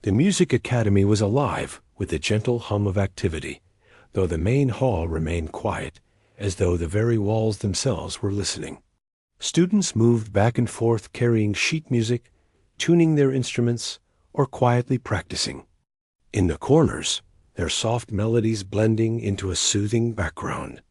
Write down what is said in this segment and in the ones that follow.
The music academy was alive with a gentle hum of activity, though the main hall remained quiet, as though the very walls themselves were listening. Students moved back and forth carrying sheet music, tuning their instruments, or quietly practicing. In the corners, their soft melodies blending into a soothing background.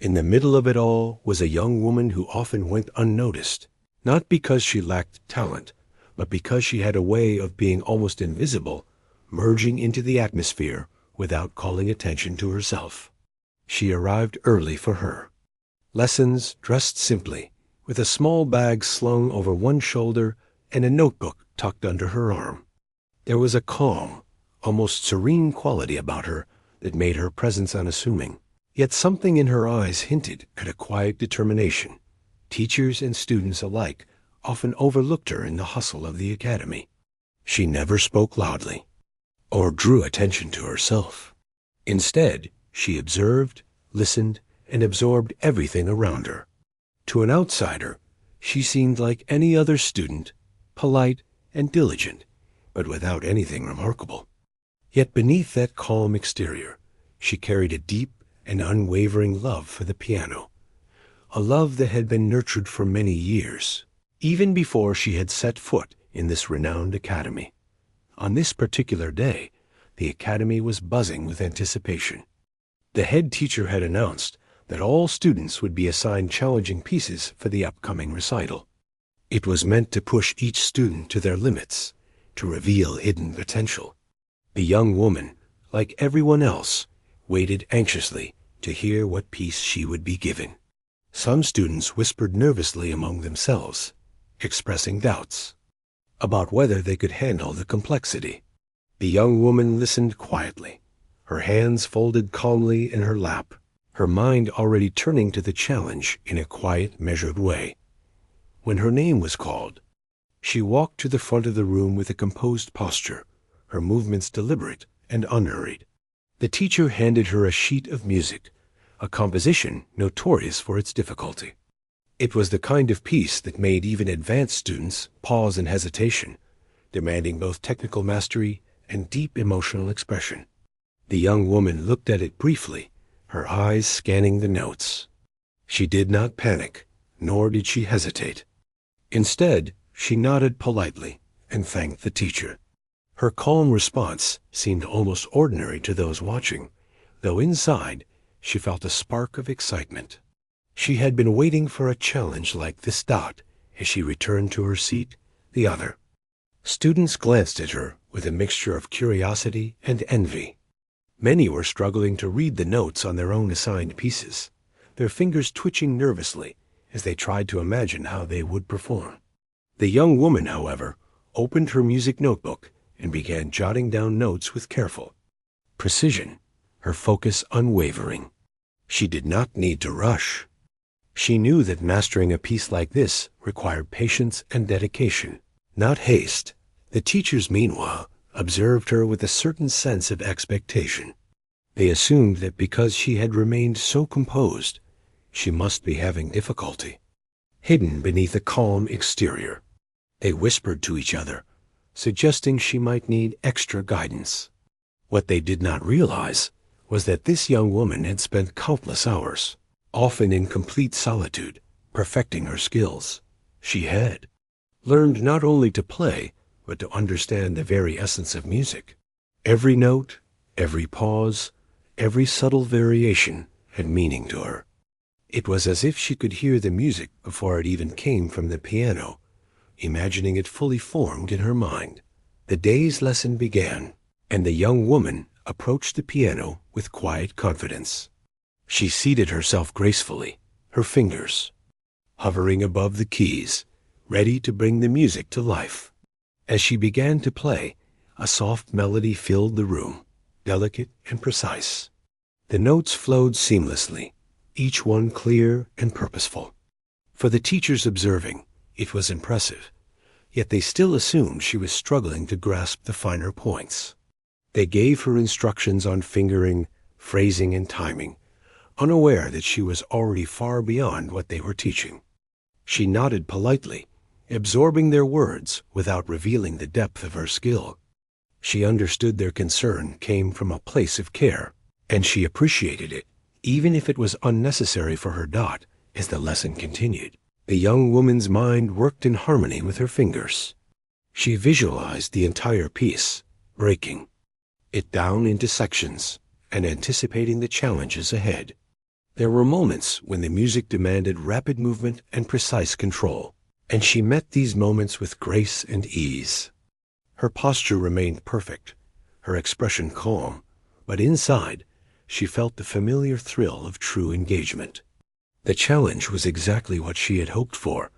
In the middle of it all was a young woman who often went unnoticed, not because she lacked talent, but because she had a way of being almost invisible, merging into the atmosphere without calling attention to herself. She arrived early for her lessons, dressed simply, with a small bag slung over one shoulder and a notebook tucked under her arm. There was a calm, almost serene quality about her that made her presence unassuming. Yet something in her eyes hinted at a quiet determination. Teachers and students alike often overlooked her in the hustle of the academy. She never spoke loudly or drew attention to herself. Instead, she observed, listened, and absorbed everything around her. To an outsider, she seemed like any other student, polite and diligent, but without anything remarkable. Yet beneath that calm exterior, she carried a deep and unwavering love for the piano, a love that had been nurtured for many years, even before she had set foot in this renowned academy. On this particular day, the academy was buzzing with anticipation. The head teacher had announced that all students would be assigned challenging pieces for the upcoming recital. It was meant to push each student to their limits, to reveal hidden potential. The young woman, like everyone else, waited anxiously to hear what piece she would be given. Some students whispered nervously among themselves, expressing doubts about whether they could handle the complexity. The young woman listened quietly, her hands folded calmly in her lap, her mind already turning to the challenge in a quiet, measured way. When her name was called, she walked to the front of the room with a composed posture, her movements deliberate and unhurried. The teacher handed her a sheet of music, a composition notorious for its difficulty. It was the kind of piece that made even advanced students pause in hesitation, demanding both technical mastery and deep emotional expression. The young woman looked at it briefly, her eyes scanning the notes. She did not panic, nor did she hesitate. Instead, she nodded politely and thanked the teacher. Her calm response seemed almost ordinary to those watching, though inside she felt a spark of excitement. She had been waiting for a challenge like this dot as she returned to her seat, the other. Students glanced at her with a mixture of curiosity and envy. Many were struggling to read the notes on their own assigned pieces, their fingers twitching nervously as they tried to imagine how they would perform. The young woman, however, opened her music notebook and began jotting down notes with careful precision, her focus unwavering. She did not need to rush. She knew that mastering a piece like this required patience and dedication, not haste. The teachers, meanwhile, observed her with a certain sense of expectation. They assumed that because she had remained so composed, she must be having difficulty. Hidden beneath a calm exterior, they whispered to each other, suggesting she might need extra guidance. What they did not realize was that this young woman had spent countless hours, often in complete solitude, perfecting her skills. She had learned not only to play, but to understand the very essence of music. Every note, every pause, every subtle variation had meaning to her. It was as if she could hear the music before it even came from the piano, imagining it fully formed in her mind. The day's lesson began, and the young woman approached the piano with quiet confidence. She seated herself gracefully, her fingers hovering above the keys, ready to bring the music to life. As she began to play, a soft melody filled the room, delicate and precise. The notes flowed seamlessly, each one clear and purposeful. For the teachers observing, it was impressive, yet they still assumed she was struggling to grasp the finer points. They gave her instructions on fingering, phrasing, and timing, unaware that she was already far beyond what they were teaching. She nodded politely, absorbing their words without revealing the depth of her skill. She understood their concern came from a place of care, and she appreciated it, even if it was unnecessary for her dot, as the lesson continued. The young woman's mind worked in harmony with her fingers. She visualized the entire piece, breaking it down into sections and anticipating the challenges ahead. There were moments when the music demanded rapid movement and precise control, and she met these moments with grace and ease. Her posture remained perfect, her expression calm, but inside, she felt the familiar thrill of true engagement. The challenge was exactly what she had hoped for,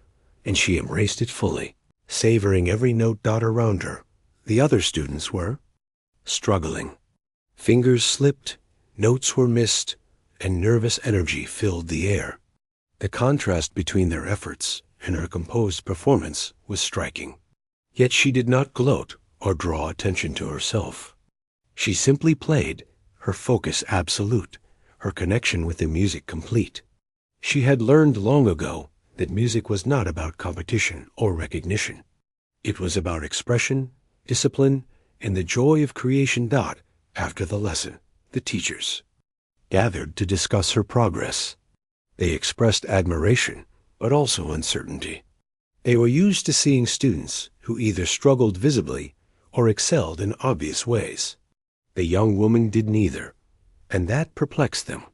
and she embraced it fully, savoring every note dot around her. The other students were struggling. Fingers slipped, notes were missed, and nervous energy filled the air. The contrast between their efforts and her composed performance was striking. Yet she did not gloat or draw attention to herself. She simply played, her focus absolute, her connection with the music complete. She had learned long ago that music was not about competition or recognition. It was about expression, discipline, and the joy of creation. After the lesson, the teachers gathered to discuss her progress. They expressed admiration, but also uncertainty. They were used to seeing students who either struggled visibly or excelled in obvious ways. The young woman did neither, and that perplexed them.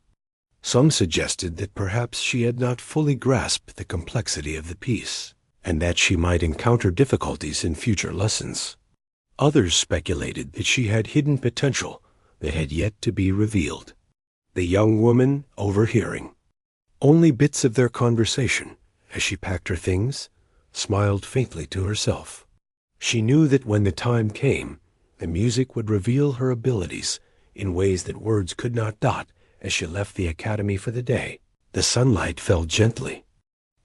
Some suggested that perhaps she had not fully grasped the complexity of the piece, and that she might encounter difficulties in future lessons. Others speculated that she had hidden potential that had yet to be revealed. The young woman, overhearing only bits of their conversation as she packed her things, smiled faintly to herself. She knew that when the time came, the music would reveal her abilities in ways that words could not. As she left the academy for the day, the sunlight fell gently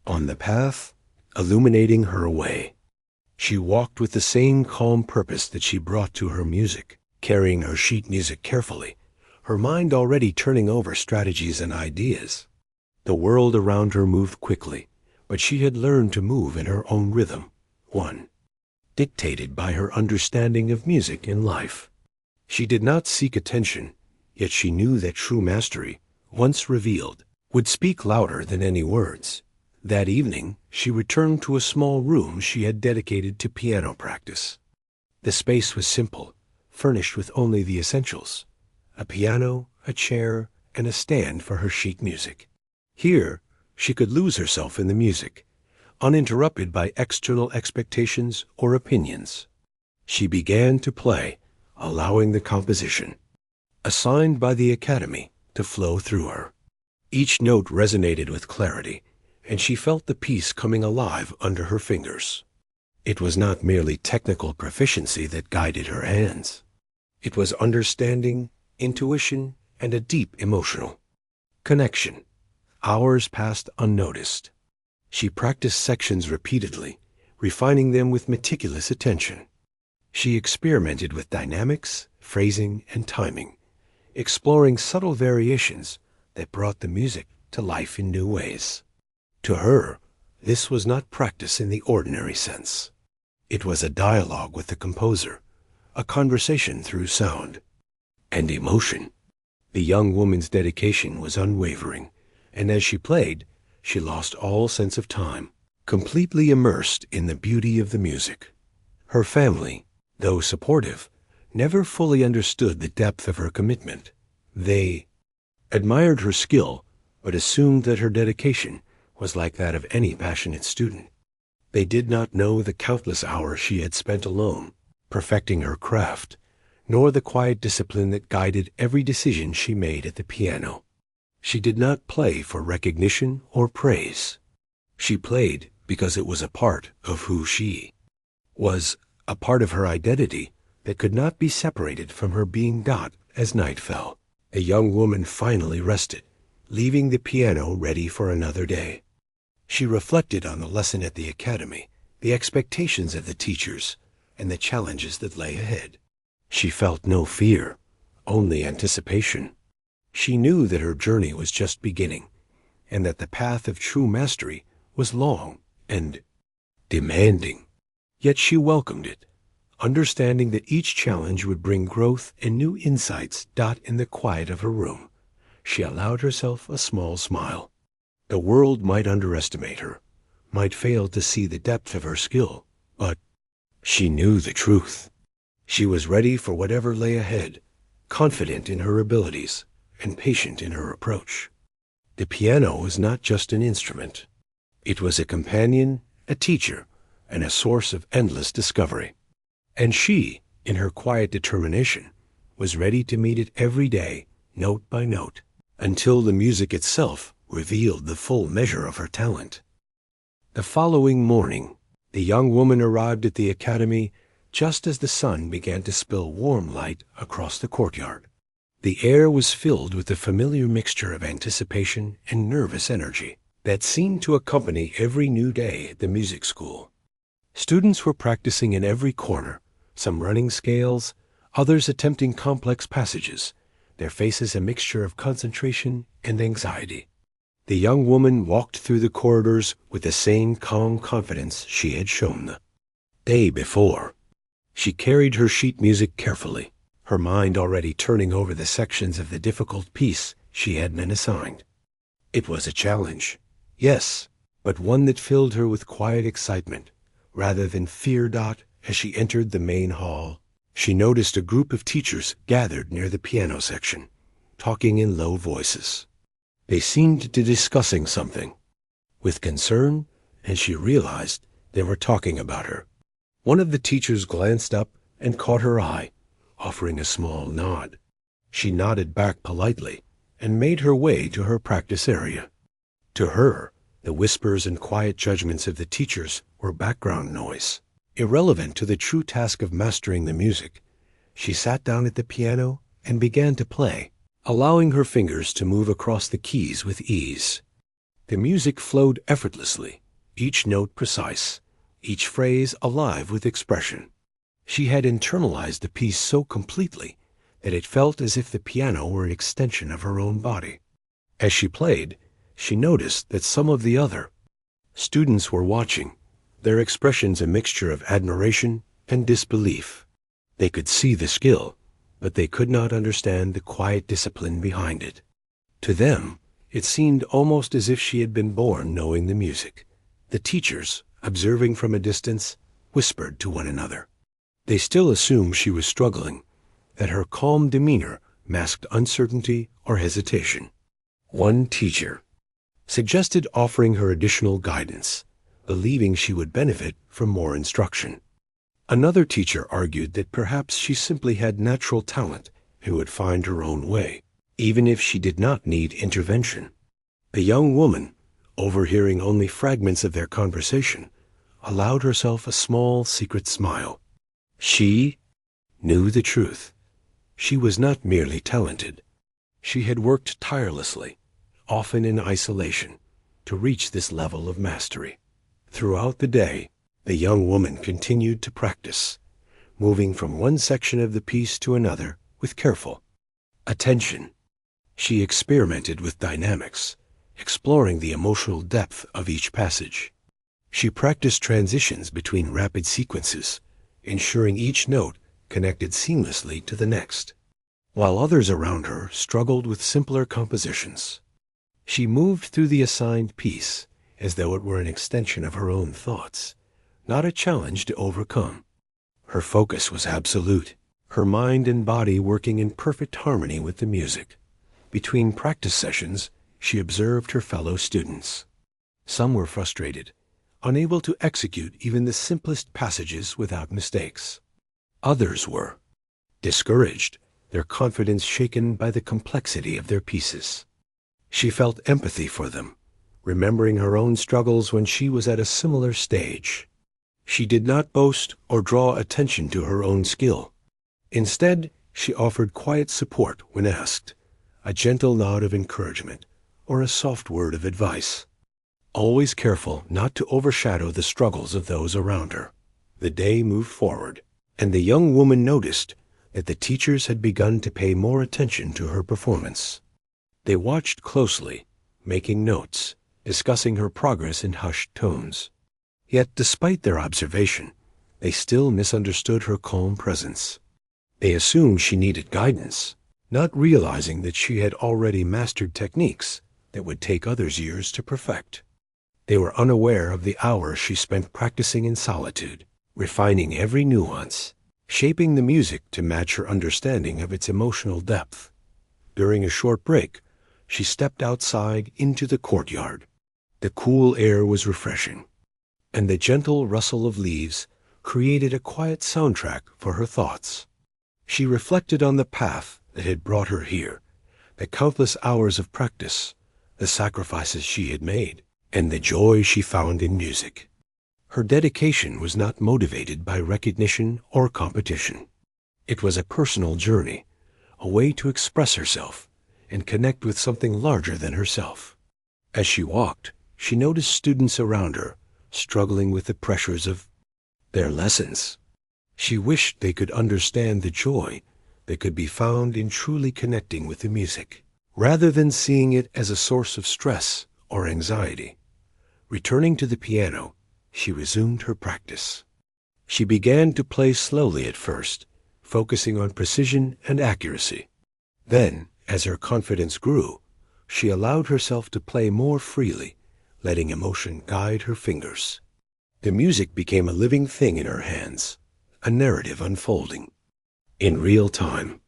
on the path, illuminating her way. She walked with the same calm purpose that she brought to her music, carrying her sheet music carefully, her mind already turning over strategies and ideas. The world around her moved quickly, but she had learned to move in her own rhythm, one dictated by her understanding of music and life. She did not seek attention, yet she knew that true mastery, once revealed, would speak louder than any words. That evening, she returned to a small room she had dedicated to piano practice. The space was simple, furnished with only the essentials: a piano, a chair, and a stand for her sheet music. Here, she could lose herself in the music, uninterrupted by external expectations or opinions. She began to play, allowing the composition assigned by the academy to flow through her. Each note resonated with clarity, and she felt the piece coming alive under her fingers. It was not merely technical proficiency that guided her hands. It was understanding, intuition, and a deep emotional connection. Hours passed unnoticed. She practiced sections repeatedly, refining them with meticulous attention. She experimented with dynamics, phrasing, and timing, exploring subtle variations that brought the music to life in new ways. To her, this was not practice in the ordinary sense. It was a dialogue with the composer, a conversation through sound and emotion. The young woman's dedication was unwavering, and as she played, she lost all sense of time, completely immersed in the beauty of the music. Her family, though supportive, never fully understood the depth of her commitment. They admired her skill, but assumed that her dedication was like that of any passionate student. They did not know the countless hours she had spent alone, perfecting her craft, nor the quiet discipline that guided every decision she made at the piano. She did not play for recognition or praise. She played because it was a part of who she was, a part of her identity that could not be separated from her being. As night fell, a young woman finally rested, leaving the piano ready for another day. She reflected on the lesson at the academy, the expectations of the teachers, and the challenges that lay ahead. She felt no fear, only anticipation. She knew that her journey was just beginning, and that the path of true mastery was long and demanding. Yet she welcomed it, understanding that each challenge would bring growth and new insights. In the quiet of her room, she allowed herself a small smile. The world might underestimate her, might fail to see the depth of her skill, but she knew the truth. She was ready for whatever lay ahead, confident in her abilities and patient in her approach. The piano was not just an instrument. It was a companion, a teacher, and a source of endless discovery. And she, in her quiet determination, was ready to meet it every day, note by note, until the music itself revealed the full measure of her talent. The following morning, the young woman arrived at the academy just as the sun began to spill warm light across the courtyard. The air was filled with the familiar mixture of anticipation and nervous energy that seemed to accompany every new day at the music school. Students were practicing in every corner, some running scales, others attempting complex passages, their faces a mixture of concentration and anxiety. The young woman walked through the corridors with the same calm confidence she had shown the day before. She carried her sheet music carefully, her mind already turning over the sections of the difficult piece she had been assigned. It was a challenge, yes, but one that filled her with quiet excitement rather than fear. As she entered the main hall, she noticed a group of teachers gathered near the piano section, talking in low voices. They seemed to be discussing something with concern, and she realized they were talking about her. One of the teachers glanced up and caught her eye, offering a small nod. She nodded back politely and made her way to her practice area. To her, the whispers and quiet judgments of the teachers were background noise, irrelevant to the true task of mastering the music. She sat down at the piano and began to play, allowing her fingers to move across the keys with ease. The music flowed effortlessly, each note precise, each phrase alive with expression. She had internalized the piece so completely that it felt as if the piano were an extension of her own body. As she played, she noticed that some of the other students were watching, their expressions a mixture of admiration and disbelief. They could see the skill, but they could not understand the quiet discipline behind it. To them, it seemed almost as if she had been born knowing the music. The teachers, observing from a distance, whispered to one another. They still assumed she was struggling, that her calm demeanor masked uncertainty or hesitation. One teacher suggested offering her additional guidance, believing she would benefit from more instruction. Another teacher argued that perhaps she simply had natural talent and would find her own way, even if she did not need intervention. The young woman, overhearing only fragments of their conversation, allowed herself a small secret smile. She knew the truth. She was not merely talented. She had worked tirelessly, often in isolation, to reach this level of mastery. Throughout the day, the young woman continued to practice, moving from one section of the piece to another with careful attention. She experimented with dynamics, exploring the emotional depth of each passage. She practiced transitions between rapid sequences, ensuring each note connected seamlessly to the next, while others around her struggled with simpler compositions. She moved through the assigned piece as though it were an extension of her own thoughts, not a challenge to overcome. Her focus was absolute, her mind and body working in perfect harmony with the music. Between practice sessions, she observed her fellow students. Some were frustrated, unable to execute even the simplest passages without mistakes. Others were discouraged, their confidence shaken by the complexity of their pieces. She felt empathy for them, remembering her own struggles when she was at a similar stage. She did not boast or draw attention to her own skill. Instead, she offered quiet support when asked, a gentle nod of encouragement, or a soft word of advice, always careful not to overshadow the struggles of those around her. The day moved forward, and the young woman noticed that the teachers had begun to pay more attention to her performance. They watched closely, making notes, discussing her progress in hushed tones. Yet, despite their observation, they still misunderstood her calm presence. They assumed she needed guidance, not realizing that she had already mastered techniques that would take others years to perfect. They were unaware of the hours she spent practicing in solitude, refining every nuance, shaping the music to match her understanding of its emotional depth. During a short break, she stepped outside into the courtyard. The cool air was refreshing, and the gentle rustle of leaves created a quiet soundtrack for her thoughts. She reflected on the path that had brought her here, the countless hours of practice, the sacrifices she had made, and the joy she found in music. Her dedication was not motivated by recognition or competition. It was a personal journey, a way to express herself and connect with something larger than herself. As she walked, she noticed students around her struggling with the pressures of their lessons. She wished they could understand the joy that could be found in truly connecting with the music, rather than seeing it as a source of stress or anxiety. Returning to the piano, she resumed her practice. She began to play slowly at first, focusing on precision and accuracy. Then, as her confidence grew, she allowed herself to play more freely, letting emotion guide her fingers. The music became a living thing in her hands, a narrative unfolding. In real time,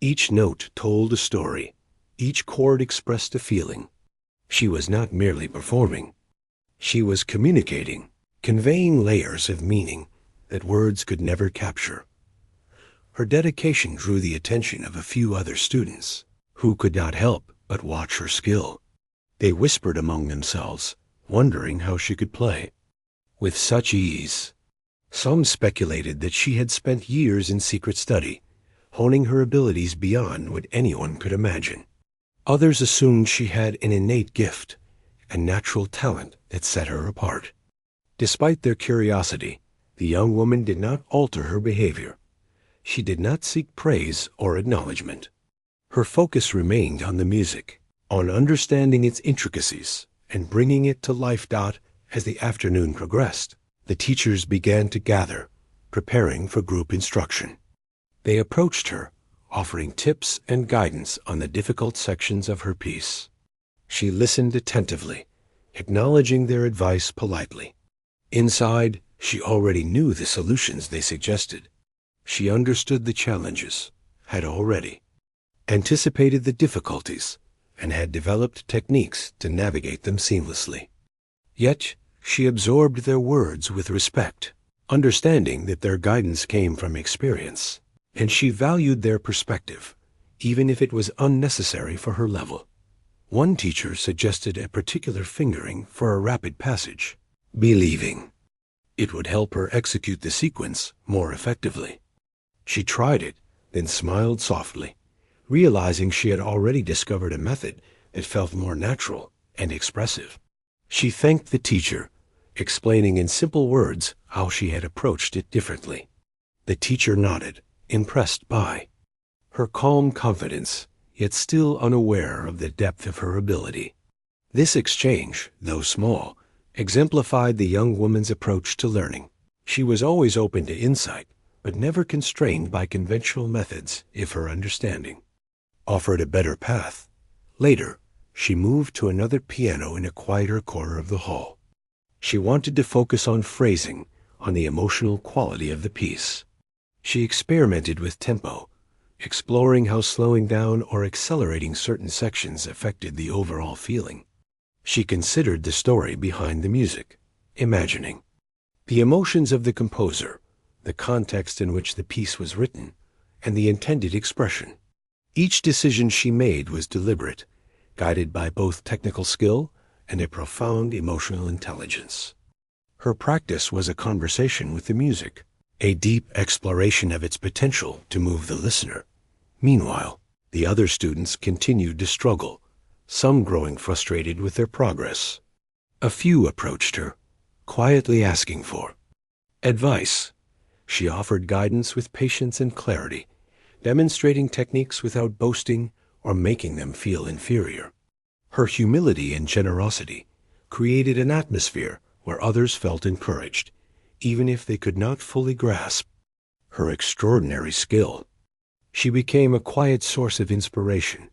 each note told a story, each chord expressed a feeling. She was not merely performing. She was communicating, conveying layers of meaning that words could never capture. Her dedication drew the attention of a few other students, who could not help but watch her skill. They whispered among themselves, wondering how she could play with such ease. Some speculated that she had spent years in secret study, honing her abilities beyond what anyone could imagine. Others assumed she had an innate gift, a natural talent that set her apart. Despite their curiosity, the young woman did not alter her behavior. She did not seek praise or acknowledgement. Her focus remained on the music, on understanding its intricacies and bringing it to life. As the afternoon progressed, the teachers began to gather, preparing for group instruction. They approached her, offering tips and guidance on the difficult sections of her piece. She listened attentively, acknowledging their advice politely. Inside, she already knew the solutions they suggested. She understood the challenges, had already anticipated the difficulties, and had developed techniques to navigate them seamlessly. Yet, she absorbed their words with respect, understanding that their guidance came from experience, and she valued their perspective, even if it was unnecessary for her level. One teacher suggested a particular fingering for a rapid passage, believing it would help her execute the sequence more effectively. She tried it, then smiled softly, realizing she had already discovered a method that felt more natural and expressive. She thanked the teacher, explaining in simple words how she had approached it differently. The teacher nodded, impressed by her calm confidence, yet still unaware of the depth of her ability. This exchange, though small, exemplified the young woman's approach to learning. She was always open to insight, but never constrained by conventional methods if her understanding offered a better path. Later, she moved to another piano in a quieter corner of the hall. She wanted to focus on phrasing, on the emotional quality of the piece. She experimented with tempo, exploring how slowing down or accelerating certain sections affected the overall feeling. She considered the story behind the music, imagining the emotions of the composer, the context in which the piece was written, and the intended expression. Each decision she made was deliberate, guided by both technical skill and a profound emotional intelligence. Her practice was a conversation with the music, a deep exploration of its potential to move the listener. Meanwhile, the other students continued to struggle, some growing frustrated with their progress. A few approached her, quietly asking for advice. She offered guidance with patience and clarity, demonstrating techniques without boasting or making them feel inferior. Her humility and generosity created an atmosphere where others felt encouraged, even if they could not fully grasp her extraordinary skill. She became a quiet source of inspiration,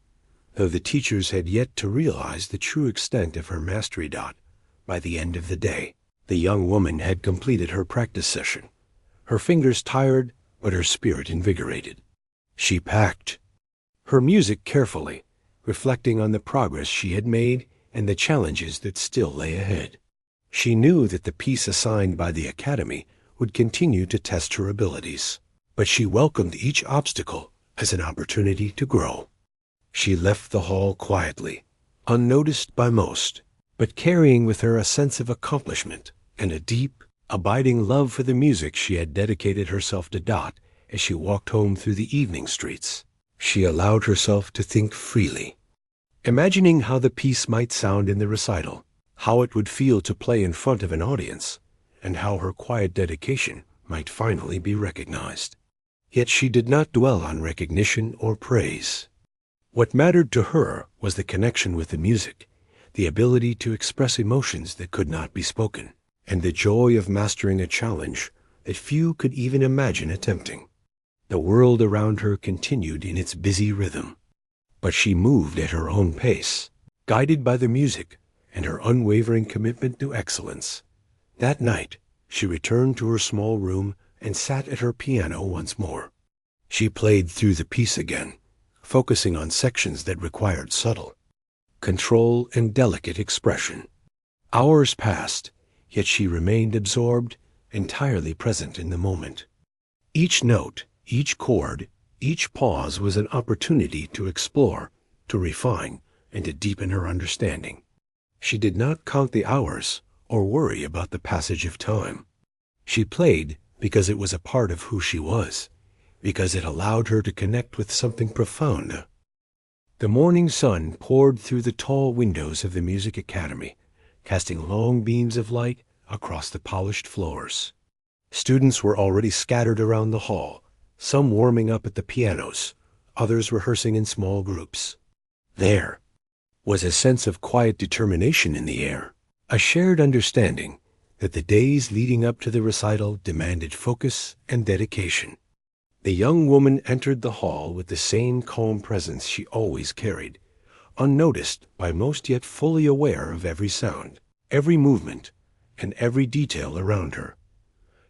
though the teachers had yet to realize the true extent of her mastery. By the end of the day, the young woman had completed her practice session, her fingers tired but her spirit invigorated. She packed her music carefully, reflecting on the progress she had made and the challenges that still lay ahead. She knew that the piece assigned by the Academy would continue to test her abilities, but she welcomed each obstacle as an opportunity to grow. She left the hall quietly, unnoticed by most, but carrying with her a sense of accomplishment and a deep, abiding love for the music she had dedicated herself to. As she walked home through the evening streets, she allowed herself to think freely, imagining how the piece might sound in the recital, how it would feel to play in front of an audience, and how her quiet dedication might finally be recognized. Yet she did not dwell on recognition or praise. What mattered to her was the connection with the music, the ability to express emotions that could not be spoken, and the joy of mastering a challenge that few could even imagine attempting. The world around her continued in its busy rhythm, but she moved at her own pace, guided by the music and her unwavering commitment to excellence. That night, she returned to her small room and sat at her piano once more. She played through the piece again, focusing on sections that required subtle control and delicate expression. Hours passed, yet she remained absorbed, entirely present in the moment. Each note, each chord, each pause was an opportunity to explore, to refine, and to deepen her understanding. She did not count the hours or worry about the passage of time. She played because it was a part of who she was, because it allowed her to connect with something profound. The morning sun poured through the tall windows of the Music Academy, casting long beams of light across the polished floors. Students were already scattered around the hall, some warming up at the pianos, others rehearsing in small groups. There was a sense of quiet determination in the air, a shared understanding that the days leading up to the recital demanded focus and dedication. The young woman entered the hall with the same calm presence she always carried, unnoticed by most yet fully aware of every sound, every movement, and every detail around her.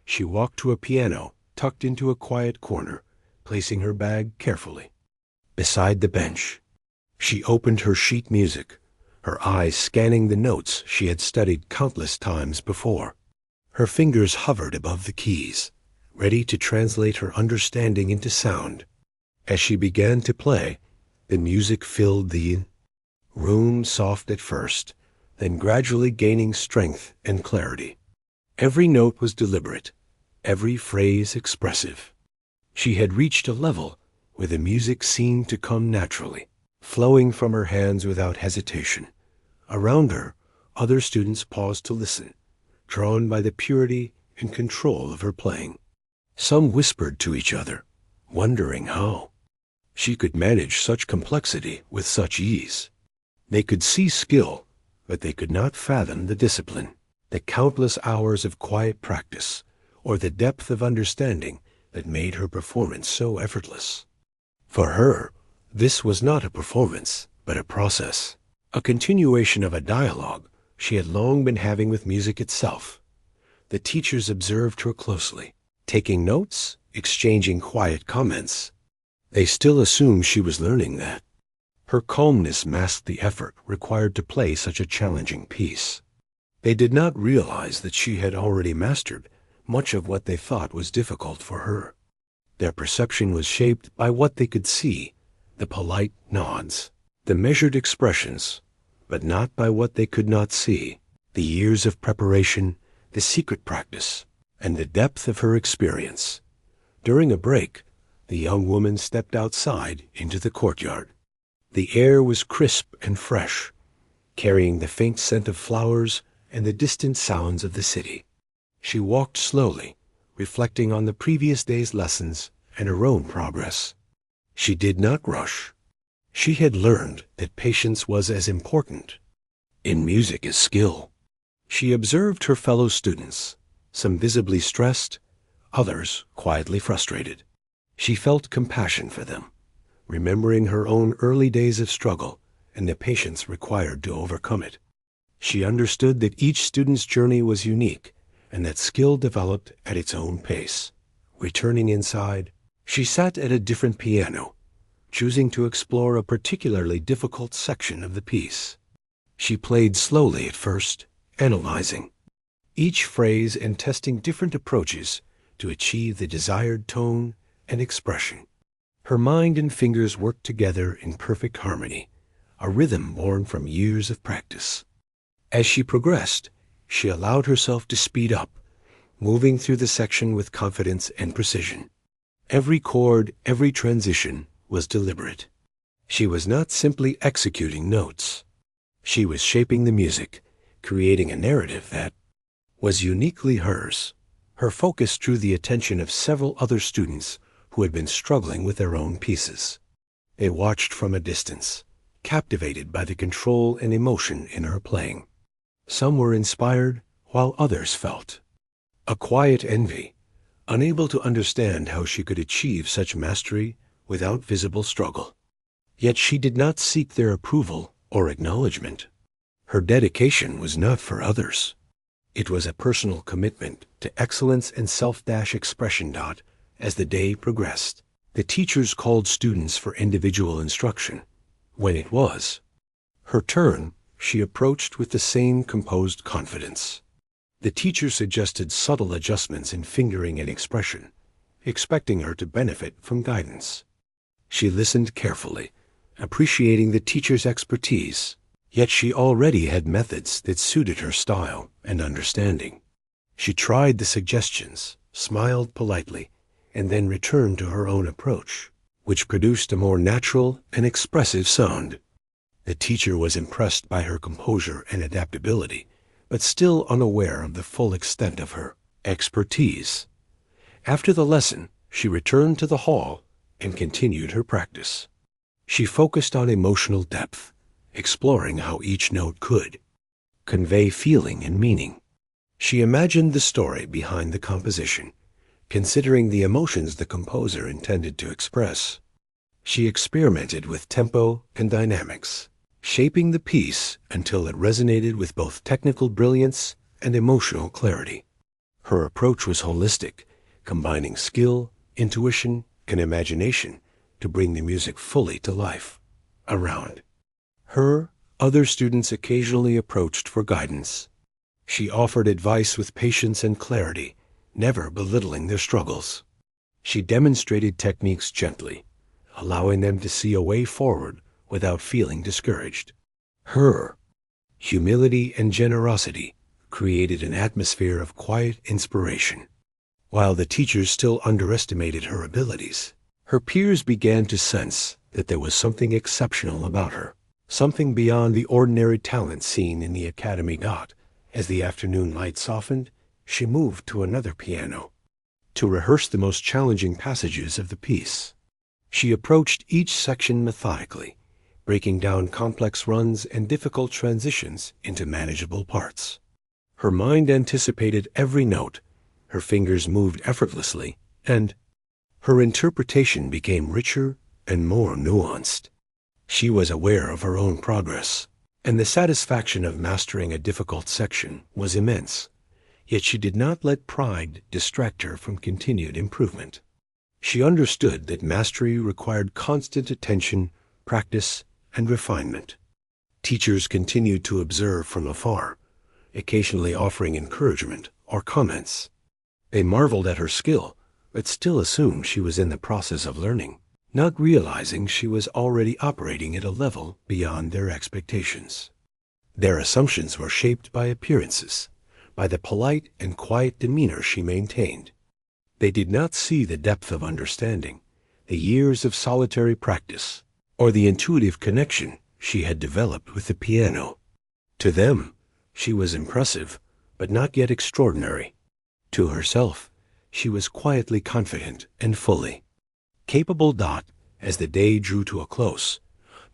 She walked to a piano tucked into a quiet corner, placing her bag carefully beside the bench. She opened her sheet music, her eyes scanning the notes she had studied countless times before. Her fingers hovered above the keys, ready to translate her understanding into sound. As she began to play, the music filled the room, soft at first, then gradually gaining strength and clarity. Every note was deliberate, every phrase expressive. She had reached a level where the music seemed to come naturally, flowing from her hands without hesitation. Around her, other students paused to listen, drawn by the purity and control of her playing. Some whispered to each other, wondering how she could manage such complexity with such ease. They could see skill, but they could not fathom the discipline, the countless hours of quiet practice, or the depth of understanding that made her performance so effortless. For her, this was not a performance, but a process, a continuation of a dialogue she had long been having with music itself. The teachers observed her closely, taking notes, exchanging quiet comments. They still assumed she was learning that. Her calmness masked the effort required to play such a challenging piece. They did not realize that she had already mastered much of what they thought was difficult for her. Their perception was shaped by what they could see, the polite nods, the measured expressions, but not by what they could not see, the years of preparation, the secret practice, and the depth of her experience. During a break, the young woman stepped outside into the courtyard. The air was crisp and fresh, carrying the faint scent of flowers and the distant sounds of the city. She walked slowly, reflecting on the previous day's lessons and her own progress. She did not rush. She had learned that patience was as important in music as skill. She observed her fellow students, some visibly stressed, others quietly frustrated. She felt compassion for them, remembering her own early days of struggle and the patience required to overcome it. She understood that each student's journey was unique and that skill developed at its own pace. Returning inside, she sat at a different piano, choosing to explore a particularly difficult section of the piece. She played slowly at first, analyzing each phrase and testing different approaches to achieve the desired tone and expression. Her mind and fingers worked together in perfect harmony, a rhythm born from years of practice. As she progressed, she allowed herself to speed up, moving through the section with confidence and precision. Every chord, every transition was deliberate. She was not simply executing notes. She was shaping the music, creating a narrative that was uniquely hers. Her focus drew the attention of several other students who had been struggling with their own pieces. They watched from a distance, captivated by the control and emotion in her playing. Some were inspired, while others felt a quiet envy, unable to understand how she could achieve such mastery without visible struggle. Yet she did not seek their approval or acknowledgement. Her dedication was not for others. It was a personal commitment to excellence and self-expression. As the day progressed, the teachers called students for individual instruction. When it was her turn, she approached with the same composed confidence. The teacher suggested subtle adjustments in fingering and expression, expecting her to benefit from guidance. She listened carefully, appreciating the teacher's expertise, yet she already had methods that suited her style and understanding. She tried the suggestions, smiled politely, and then returned to her own approach, which produced a more natural and expressive sound. The teacher was impressed by her composure and adaptability, but still unaware of the full extent of her expertise. After the lesson, she returned to the hall and continued her practice. She focused on emotional depth, exploring how each note could convey feeling and meaning. She imagined the story behind the composition, considering the emotions the composer intended to express. She experimented with tempo and dynamics, shaping the piece until it resonated with both technical brilliance and emotional clarity. Her approach was holistic, combining skill, intuition, and imagination to bring the music fully to life. Around her, other students occasionally approached for guidance. She offered advice with patience and clarity, never belittling their struggles. She demonstrated techniques gently, allowing them to see a way forward without feeling discouraged. Her humility and generosity created an atmosphere of quiet inspiration. While the teachers still underestimated her abilities, her peers began to sense that there was something exceptional about her, something beyond the ordinary talent seen in the academy. As the afternoon light softened, she moved to another piano to rehearse the most challenging passages of the piece. She approached each section methodically, breaking down complex runs and difficult transitions into manageable parts. Her mind anticipated every note, her fingers moved effortlessly, and her interpretation became richer and more nuanced. She was aware of her own progress, and the satisfaction of mastering a difficult section was immense. Yet she did not let pride distract her from continued improvement. She understood that mastery required constant attention, practice, and refinement. Teachers continued to observe from afar, occasionally offering encouragement or comments. They marveled at her skill, but still assumed she was in the process of learning, not realizing she was already operating at a level beyond their expectations. Their assumptions were shaped by appearances, by the polite and quiet demeanor she maintained. They did not see the depth of understanding, the years of solitary practice, or the intuitive connection she had developed with the piano. To them, she was impressive, but not yet extraordinary. To herself, she was quietly confident and fully capable. As the day drew to a close,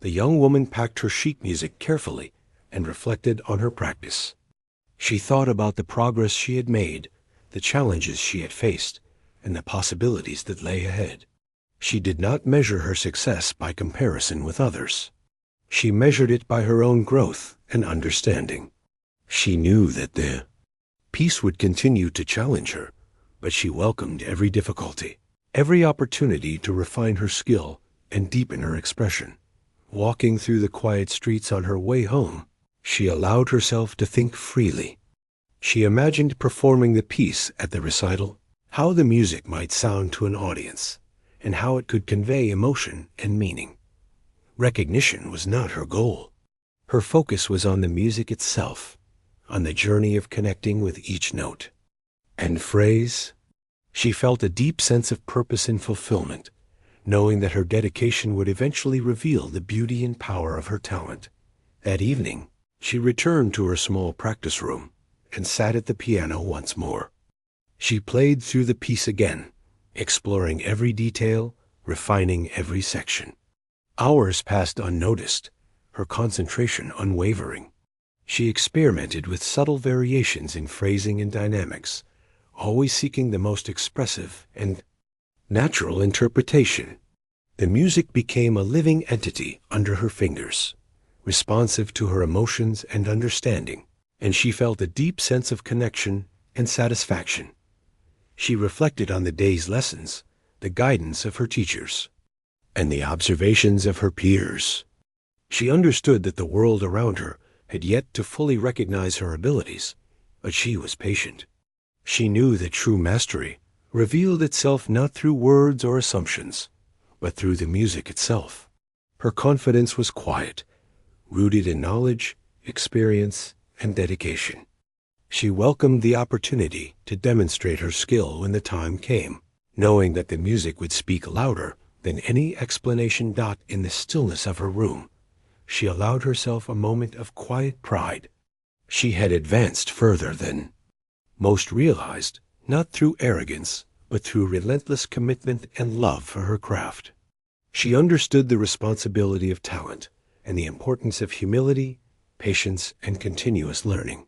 the young woman packed her sheet music carefully and reflected on her practice. She thought about the progress she had made, the challenges she had faced, and the possibilities that lay ahead. She did not measure her success by comparison with others. She measured it by her own growth and understanding. She knew that the piece would continue to challenge her, but she welcomed every difficulty, every opportunity to refine her skill and deepen her expression. Walking through the quiet streets on her way home, she allowed herself to think freely. She imagined performing the piece at the recital, how the music might sound to an audience, and how it could convey emotion and meaning. Recognition was not her goal. Her focus was on the music itself, on the journey of connecting with each note and phrase. She felt a deep sense of purpose and fulfillment, knowing that her dedication would eventually reveal the beauty and power of her talent. That evening, she returned to her small practice room and sat at the piano once more. She played through the piece again, exploring every detail, refining every section. Hours passed unnoticed, her concentration unwavering. She experimented with subtle variations in phrasing and dynamics, always seeking the most expressive and natural interpretation. The music became a living entity under her fingers, responsive to her emotions and understanding, and she felt a deep sense of connection and satisfaction. She reflected on the day's lessons, the guidance of her teachers, and the observations of her peers. She understood that the world around her had yet to fully recognize her abilities, but she was patient. She knew that true mastery revealed itself not through words or assumptions, but through the music itself. Her confidence was quiet, rooted in knowledge, experience, and dedication. She welcomed the opportunity to demonstrate her skill when the time came, knowing that the music would speak louder than any explanation. In the stillness of her room, she allowed herself a moment of quiet pride. She had advanced further than most realized, not through arrogance, but through relentless commitment and love for her craft. She understood the responsibility of talent and the importance of humility, patience, and continuous learning.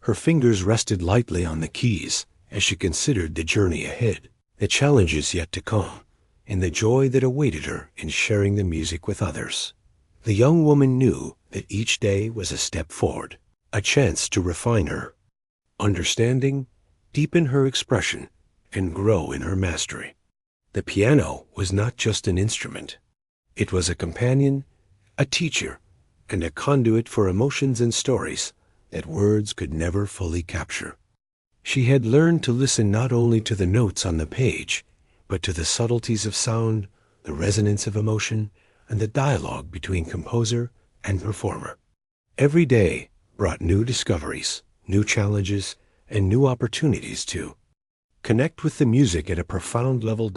Her fingers rested lightly on the keys as she considered the journey ahead, the challenges yet to come, and the joy that awaited her in sharing the music with others. The young woman knew that each day was a step forward, a chance to refine her understanding, deepen her expression, and grow in her mastery. The piano was not just an instrument. It was a companion, a teacher, and a conduit for emotions and stories that words could never fully capture. She had learned to listen not only to the notes on the page, but to the subtleties of sound, the resonance of emotion, and the dialogue between composer and performer. Every day brought new discoveries, new challenges, and new opportunities to connect with the music at a profound level.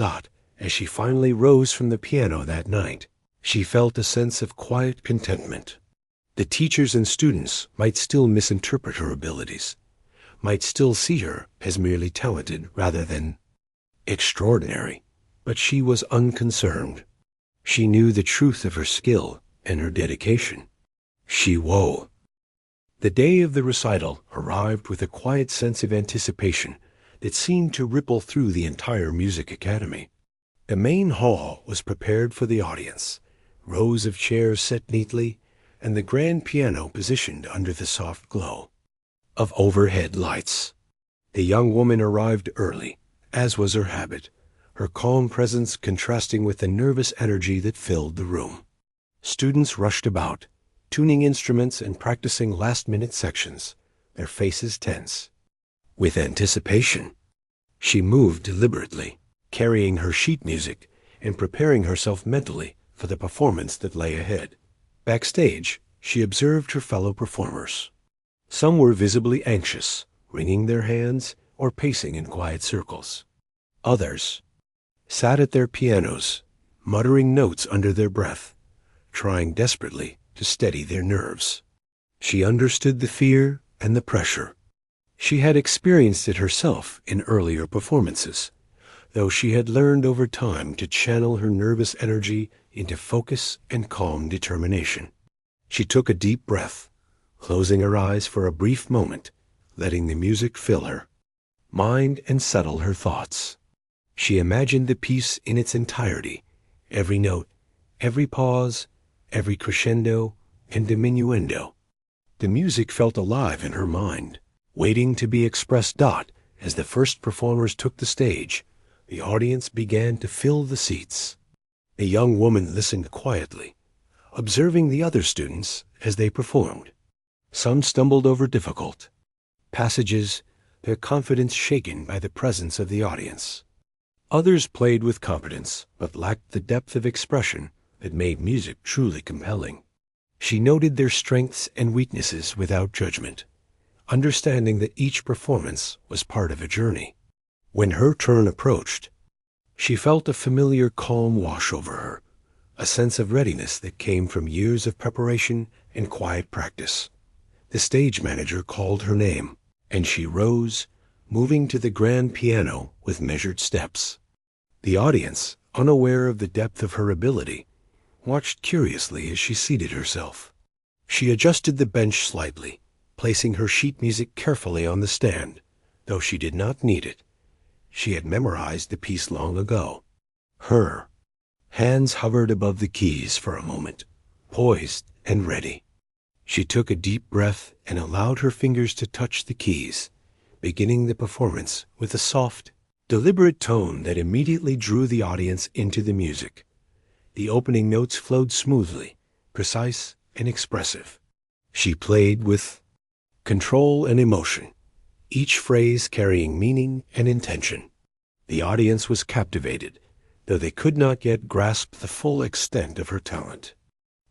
As she finally rose from the piano that night, she felt a sense of quiet contentment. The teachers and students might still misinterpret her abilities, might still see her as merely talented rather than extraordinary, but she was unconcerned. She knew the truth of her skill and her dedication. The day of the recital arrived with a quiet sense of anticipation that seemed to ripple through the entire music academy. The main hall was prepared for the audience, rows of chairs set neatly, and the grand piano positioned under the soft glow of overhead lights. The young woman arrived early, as was her habit, her calm presence contrasting with the nervous energy that filled the room. Students rushed about, tuning instruments and practicing last-minute sections, their faces tense with anticipation. She moved deliberately, carrying her sheet music and preparing herself mentally for the performance that lay ahead. Backstage, she observed her fellow performers. Some were visibly anxious, wringing their hands or pacing in quiet circles. Others sat at their pianos, muttering notes under their breath, trying desperately to steady their nerves. She understood the fear and the pressure. She had experienced it herself in earlier performances, though she had learned over time to channel her nervous energy into focus and calm determination. She took a deep breath, closing her eyes for a brief moment, letting the music fill her. mind and settle her thoughts. She imagined the piece in its entirety, every note, every pause, every crescendo and diminuendo. The music felt alive in her mind, waiting to be expressed. As the first performers took the stage, the audience began to fill the seats. A young woman listened quietly, observing the other students as they performed. Some stumbled over difficult passages, their confidence shaken by the presence of the audience. Others played with competence, but lacked the depth of expression that made music truly compelling. She noted their strengths and weaknesses without judgment, understanding that each performance was part of a journey. When her turn approached, she felt a familiar calm wash over her, a sense of readiness that came from years of preparation and quiet practice. The stage manager called her name, and she rose, moving to the grand piano with measured steps. The audience, unaware of the depth of her ability, watched curiously as she seated herself. She adjusted the bench slightly, placing her sheet music carefully on the stand, though she did not need it. She had memorized the piece long ago. Her hands hovered above the keys for a moment, poised and ready. She took a deep breath and allowed her fingers to touch the keys, beginning the performance with a soft, deliberate tone that immediately drew the audience into the music. The opening notes flowed smoothly, precise and expressive. She played with control and emotion, each phrase carrying meaning and intention. The audience was captivated, though they could not yet grasp the full extent of her talent.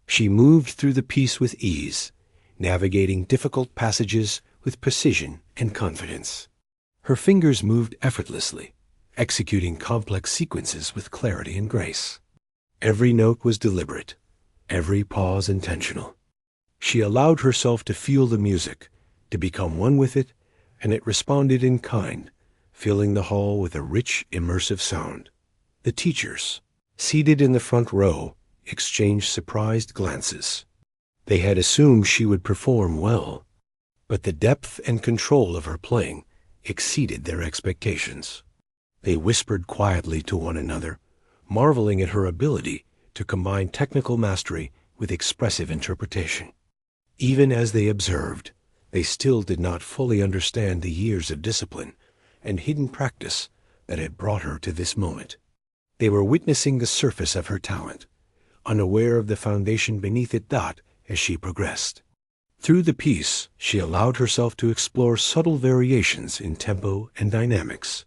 She moved through the piece with ease, navigating difficult passages with precision and confidence. Her fingers moved effortlessly, executing complex sequences with clarity and grace. Every note was deliberate, every pause intentional. She allowed herself to feel the music, to become one with it, and it responded in kind, filling the hall with a rich, immersive sound. The teachers, seated in the front row, exchanged surprised glances. They had assumed she would perform well, but the depth and control of her playing exceeded their expectations. They whispered quietly to one another, marveling at her ability to combine technical mastery with expressive interpretation. Even as they observed, they still did not fully understand the years of discipline and hidden practice that had brought her to this moment. They were witnessing the surface of her talent, unaware of the foundation beneath it. As she progressed through the piece, she allowed herself to explore subtle variations in tempo and dynamics.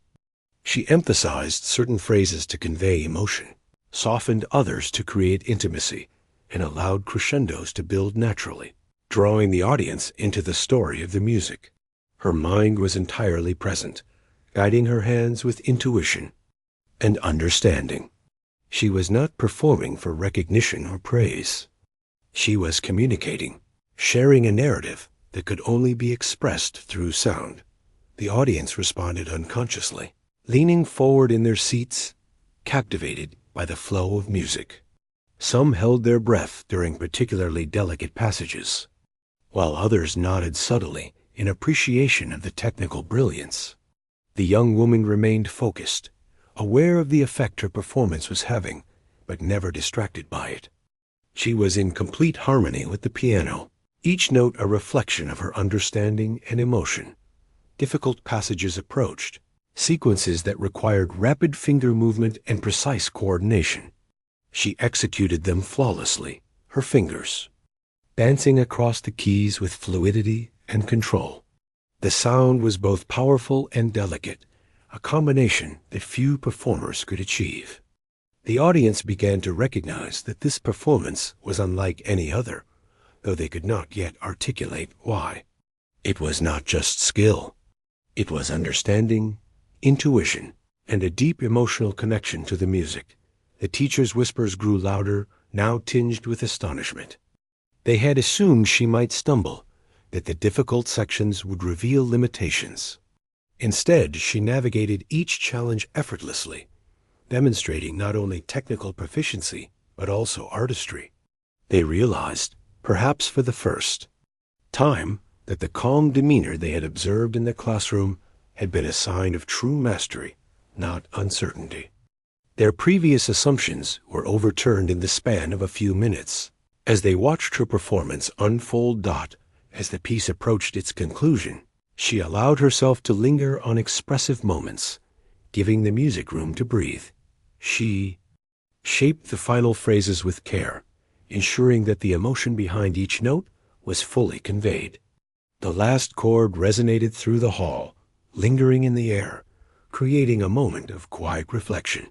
She emphasized certain phrases to convey emotion, softened others to create intimacy, and allowed crescendos to build naturally, drawing the audience into the story of the music. Her mind was entirely present, guiding her hands with intuition and understanding. She was not performing for recognition or praise. She was communicating, sharing a narrative that could only be expressed through sound. The audience responded unconsciously, leaning forward in their seats, captivated by the flow of music. Some held their breath during particularly delicate passages, while others nodded subtly in appreciation of the technical brilliance. The young woman remained focused, aware of the effect her performance was having, but never distracted by it. She was in complete harmony with the piano, each note a reflection of her understanding and emotion. Difficult passages approached, sequences that required rapid finger movement and precise coordination. She executed them flawlessly, her fingers dancing across the keys with fluidity and control. The sound was both powerful and delicate, a combination that few performers could achieve. The audience began to recognize that this performance was unlike any other, though they could not yet articulate why. It was not just skill. It was understanding, intuition, and a deep emotional connection to the music. The teacher's whispers grew louder, now tinged with astonishment. They had assumed she might stumble, that the difficult sections would reveal limitations. Instead, she navigated each challenge effortlessly, demonstrating not only technical proficiency, but also artistry. They realized, perhaps for the first time, that the calm demeanor they had observed in the classroom had been a sign of true mastery, not uncertainty. Their previous assumptions were overturned in the span of a few minutes. As they watched her performance unfold, as the piece approached its conclusion, she allowed herself to linger on expressive moments, giving the music room to breathe. She shaped the final phrases with care, ensuring that the emotion behind each note was fully conveyed. The last chord resonated through the hall, lingering in the air, creating a moment of quiet reflection.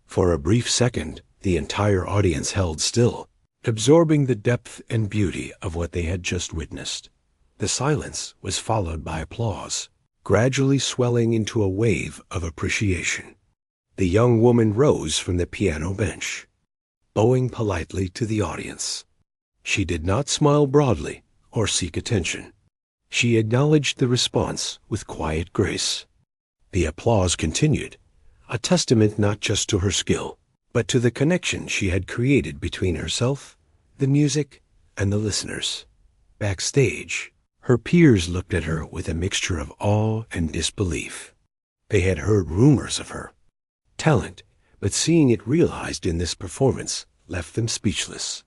For a brief second, the entire audience held still, absorbing the depth and beauty of what they had just witnessed. The silence was followed by applause, gradually swelling into a wave of appreciation. The young woman rose from the piano bench, bowing politely to the audience. She did not smile broadly or seek attention. She acknowledged the response with quiet grace. The applause continued, a testament not just to her skill, but to the connection she had created between herself, the music, and the listeners. Backstage, her peers looked at her with a mixture of awe and disbelief. They had heard rumors of her talent, but seeing it realized in this performance left them speechless.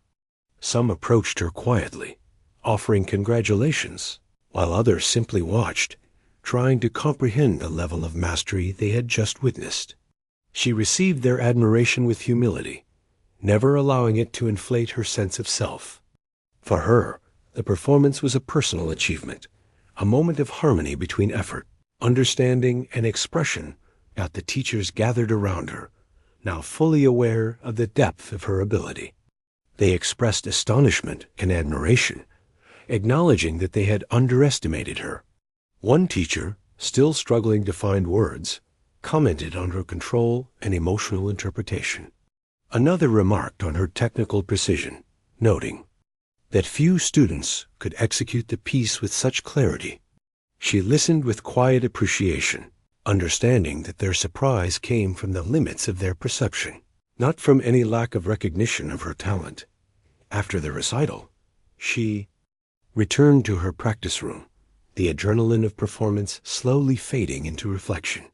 Some approached her quietly, offering congratulations, while others simply watched, trying to comprehend the level of mastery they had just witnessed. She received their admiration with humility, never allowing it to inflate her sense of self. For her, the performance was a personal achievement, a moment of harmony between effort, understanding, and expression. The teachers gathered around her, now fully aware of the depth of her ability. They expressed astonishment and admiration, acknowledging that they had underestimated her. One teacher, still struggling to find words, commented on her control and emotional interpretation. Another remarked on her technical precision, noting that few students could execute the piece with such clarity. She listened with quiet appreciation, understanding that their surprise came from the limits of their perception, not from any lack of recognition of her talent. After the recital, she returned to her practice room, the adrenaline of performance slowly fading into reflection.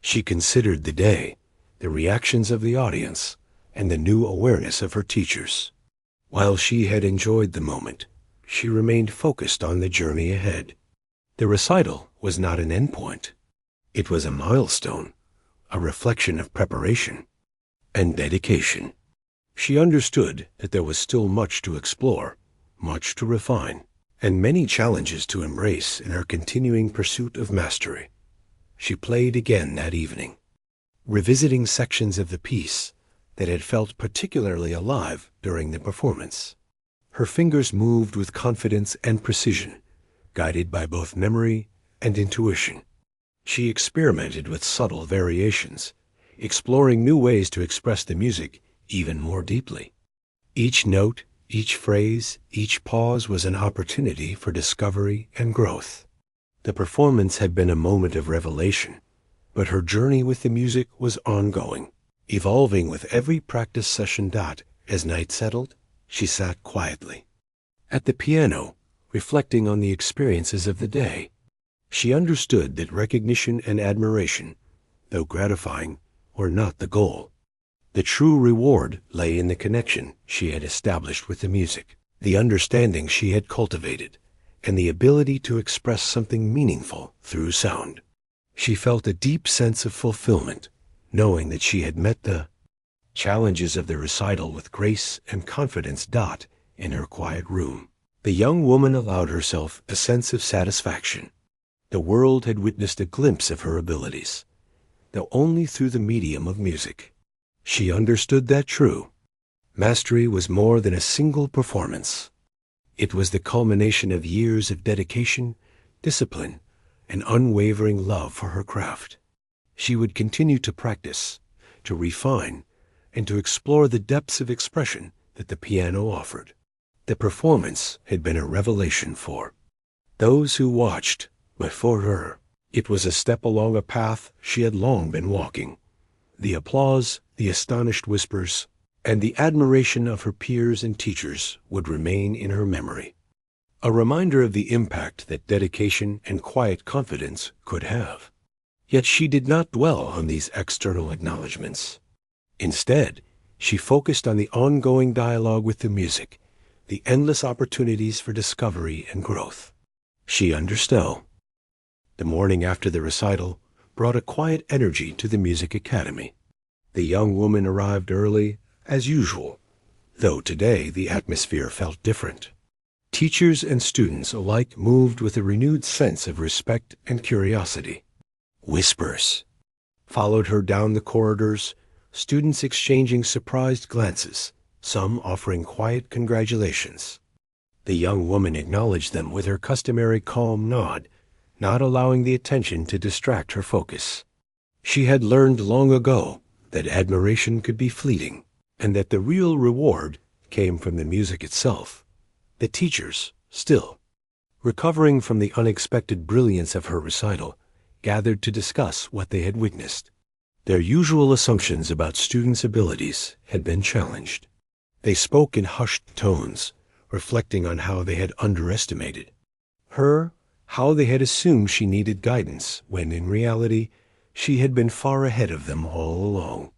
She considered the day, the reactions of the audience, and the new awareness of her teachers. While she had enjoyed the moment, she remained focused on the journey ahead. The recital was not an endpoint. It was a milestone, a reflection of preparation and dedication. She understood that there was still much to explore, much to refine, and many challenges to embrace in her continuing pursuit of mastery. She played again that evening, revisiting sections of the piece that had felt particularly alive during the performance. Her fingers moved with confidence and precision, guided by both memory and intuition. She experimented with subtle variations, exploring new ways to express the music even more deeply. Each note, each phrase, each pause was an opportunity for discovery and growth. The performance had been a moment of revelation, but her journey with the music was ongoing, evolving with every practice session. As night settled, she sat quietly at the piano, reflecting on the experiences of the day. She understood that recognition and admiration, though gratifying, were not the goal. The true reward lay in the connection she had established with the music, the understanding she had cultivated, and the ability to express something meaningful through sound. She felt a deep sense of fulfillment, knowing that she had met the challenges of the recital with grace and confidence. In her quiet room, the young woman allowed herself a sense of satisfaction. The world had witnessed a glimpse of her abilities, though only through the medium of music. She understood that true mastery was more than a single performance. It was the culmination of years of dedication, discipline, and unwavering love for her craft. She would continue to practice, to refine, and to explore the depths of expression that the piano offered. The performance had been a revelation for those who watched, but for her, it was a step along a path she had long been walking. The applause, the astonished whispers, and the admiration of her peers and teachers would remain in her memory, a reminder of the impact that dedication and quiet confidence could have. Yet she did not dwell on these external acknowledgments. Instead, she focused on the ongoing dialogue with the music, the endless opportunities for discovery and growth. She understood. The morning after the recital brought a quiet energy to the music academy. The young woman arrived early, as usual, though today the atmosphere felt different. Teachers and students alike moved with a renewed sense of respect and curiosity. Whispers followed her down the corridors, students exchanging surprised glances, some offering quiet congratulations. The young woman acknowledged them with her customary calm nod, not allowing the attention to distract her focus. She had learned long ago that admiration could be fleeting, and that the real reward came from the music itself. The teachers, still, recovering from the unexpected brilliance of her recital, gathered to discuss what they had witnessed. Their usual assumptions about students' abilities had been challenged. They spoke in hushed tones, reflecting on how they had underestimated her, how they had assumed she needed guidance, when in reality she had been far ahead of them all along.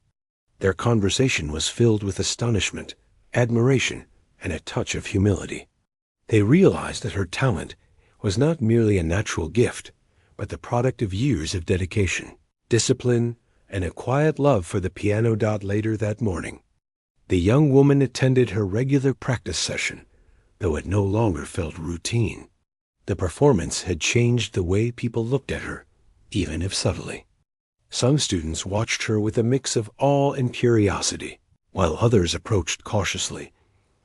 Their conversation was filled with astonishment, admiration, and a touch of humility. They realized that her talent was not merely a natural gift, but the product of years of dedication, discipline, and a quiet love for the piano. Later that morning, the young woman attended her regular practice session, though it no longer felt routine. The performance had changed the way people looked at her, even if subtly. Some students watched her with a mix of awe and curiosity, while others approached cautiously,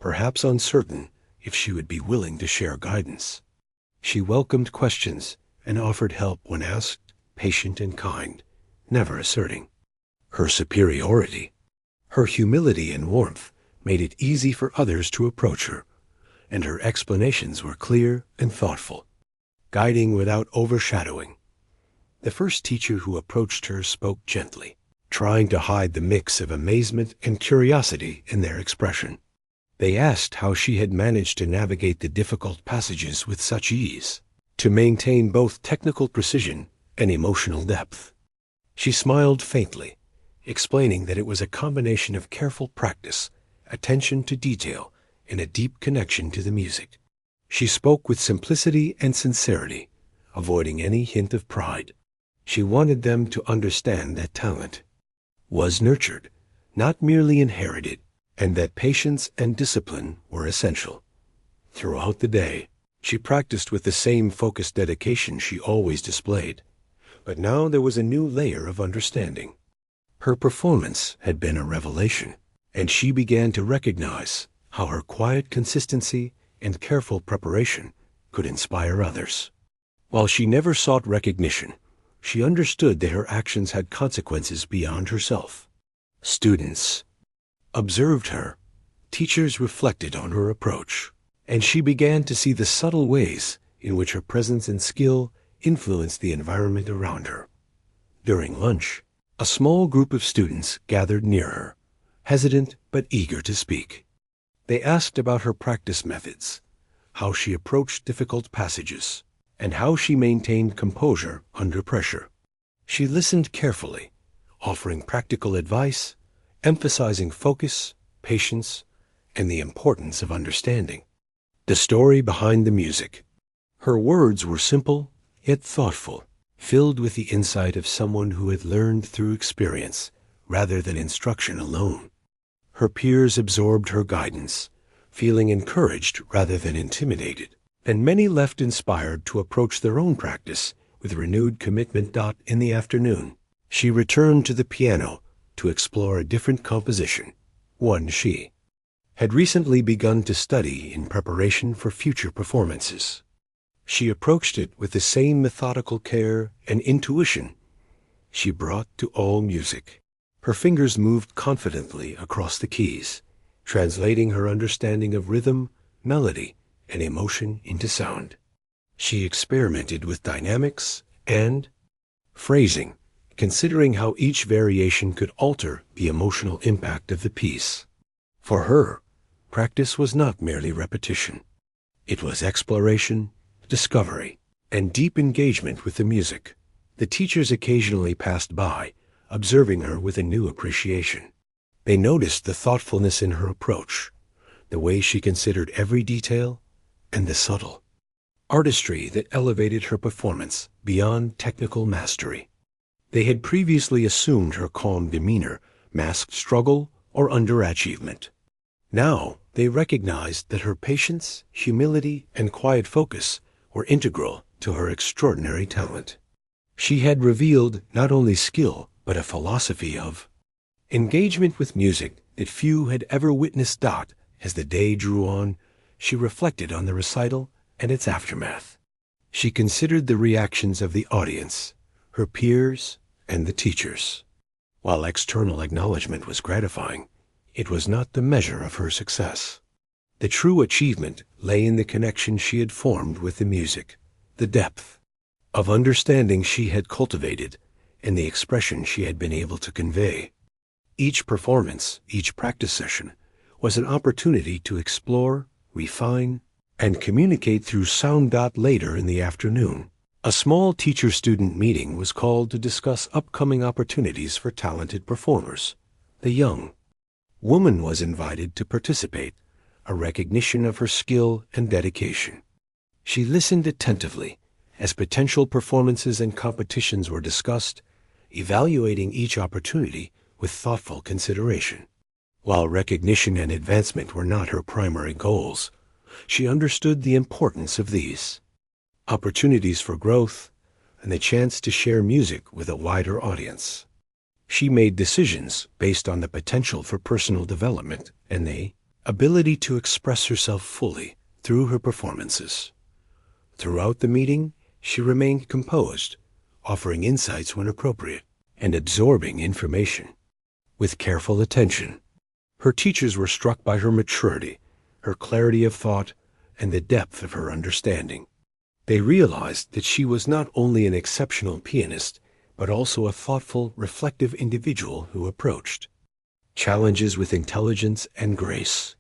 perhaps uncertain if she would be willing to share guidance. She welcomed questions and offered help when asked, patient and kind, never asserting her superiority. Her humility and warmth made it easy for others to approach her, and her explanations were clear and thoughtful, guiding without overshadowing. The first teacher who approached her spoke gently, trying to hide the mix of amazement and curiosity in their expression. They asked how she had managed to navigate the difficult passages with such ease, to maintain both technical precision and emotional depth. She smiled faintly, explaining that it was a combination of careful practice, attention to detail, and a deep connection to the music. She spoke with simplicity and sincerity, avoiding any hint of pride. She wanted them to understand that talent was nurtured, not merely inherited, and that patience and discipline were essential. Throughout the day, she practiced with the same focused dedication she always displayed, but now there was a new layer of understanding. Her performance had been a revelation, and she began to recognize how her quiet consistency and careful preparation could inspire others. While she never sought recognition, she understood that her actions had consequences beyond herself. Students observed her, teachers reflected on her approach, and she began to see the subtle ways in which her presence and skill influenced the environment around her. During lunch, a small group of students gathered near her, hesitant but eager to speak. They asked about her practice methods, how she approached difficult passages, and how she maintained composure under pressure. She listened carefully, offering practical advice, emphasizing focus, patience, and the importance of understanding the story behind the music. Her words were simple, yet thoughtful, filled with the insight of someone who had learned through experience rather than instruction alone. Her peers absorbed her guidance, feeling encouraged rather than intimidated, and many left inspired to approach their own practice with renewed commitment. In the afternoon, she returned to the piano to explore a different composition, one she had recently begun to study in preparation for future performances. She approached it with the same methodical care and intuition she brought to all music. Her fingers moved confidently across the keys, translating her understanding of rhythm, melody, and emotion into sound. She experimented with dynamics and phrasing, considering how each variation could alter the emotional impact of the piece. For her, practice was not merely repetition. It was exploration, discovery, and deep engagement with the music. The teachers occasionally passed by, observing her with a new appreciation. They noticed the thoughtfulness in her approach, the way she considered every detail, and the subtle artistry that elevated her performance beyond technical mastery. They had previously assumed her calm demeanor masked struggle or underachievement. Now they recognized that her patience, humility, and quiet focus were integral to her extraordinary talent. She had revealed not only skill, but a philosophy of engagement with music that few had ever witnessed. As the day drew on, she reflected on the recital and its aftermath. She considered the reactions of the audience, her peers, and the teachers. While external acknowledgement was gratifying, it was not the measure of her success. The true achievement lay in the connection she had formed with the music, the depth of understanding she had cultivated, and the expression she had been able to convey. Each performance, each practice session, was an opportunity to explore, refine, and communicate through sound. Later in the afternoon, a small teacher-student meeting was called to discuss upcoming opportunities for talented performers. The young woman was invited to participate, a recognition of her skill and dedication. She listened attentively as potential performances and competitions were discussed, evaluating each opportunity with thoughtful consideration. While recognition and advancement were not her primary goals, she understood the importance of these opportunities for growth and the chance to share music with a wider audience. She made decisions based on the potential for personal development and the ability to express herself fully through her performances. Throughout the meeting, she remained composed, offering insights when appropriate, and absorbing information with careful attention. Her teachers were struck by her maturity, her clarity of thought, and the depth of her understanding. They realized that she was not only an exceptional pianist, but also a thoughtful, reflective individual who approached challenges with intelligence and grace.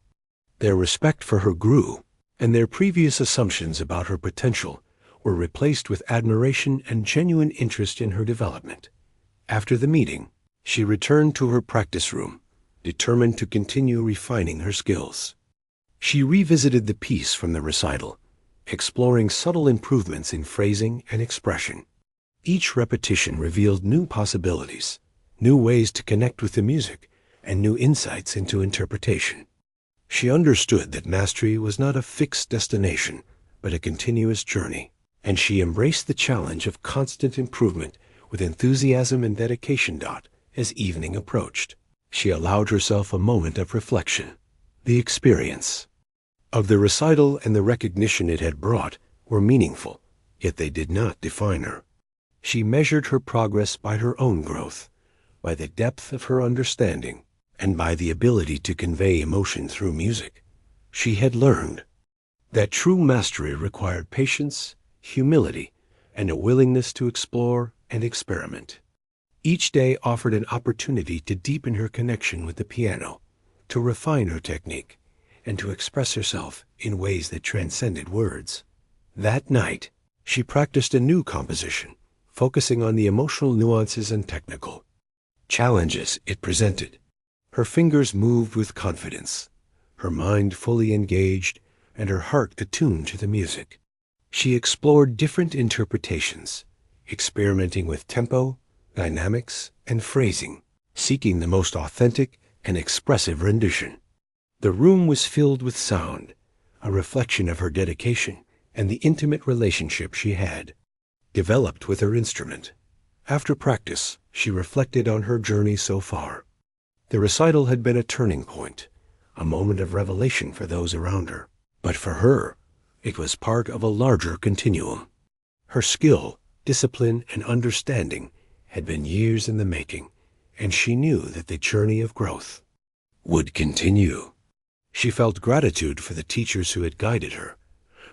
Their respect for her grew, and their previous assumptions about her potential were replaced with admiration and genuine interest in her development. After the meeting, she returned to her practice room, determined to continue refining her skills. She revisited the piece from the recital, exploring subtle improvements in phrasing and expression. Each repetition revealed new possibilities, new ways to connect with the music, and new insights into interpretation. She understood that mastery was not a fixed destination, but a continuous journey, and she embraced the challenge of constant improvement with enthusiasm and dedication. As evening approached, she allowed herself a moment of reflection. The experience of the recital and the recognition it had brought were meaningful, yet they did not define her. She measured her progress by her own growth, by the depth of her understanding, and by the ability to convey emotion through music. She had learned that true mastery required patience, humility, and a willingness to explore and experiment. Each day offered an opportunity to deepen her connection with the piano, to refine her technique, and to express herself in ways that transcended words. That night, she practiced a new composition, focusing on the emotional nuances and technical challenges it presented. Her fingers moved with confidence, her mind fully engaged, and her heart attuned to the music. She explored different interpretations, experimenting with tempo, dynamics, and phrasing, seeking the most authentic and expressive rendition. The room was filled with sound, a reflection of her dedication and the intimate relationship she had developed with her instrument. After practice, she reflected on her journey so far. The recital had been a turning point, a moment of revelation for those around her. But for her, it was part of a larger continuum. Her skill, discipline, and understanding had been years in the making, and she knew that the journey of growth would continue. She felt gratitude for the teachers who had guided her,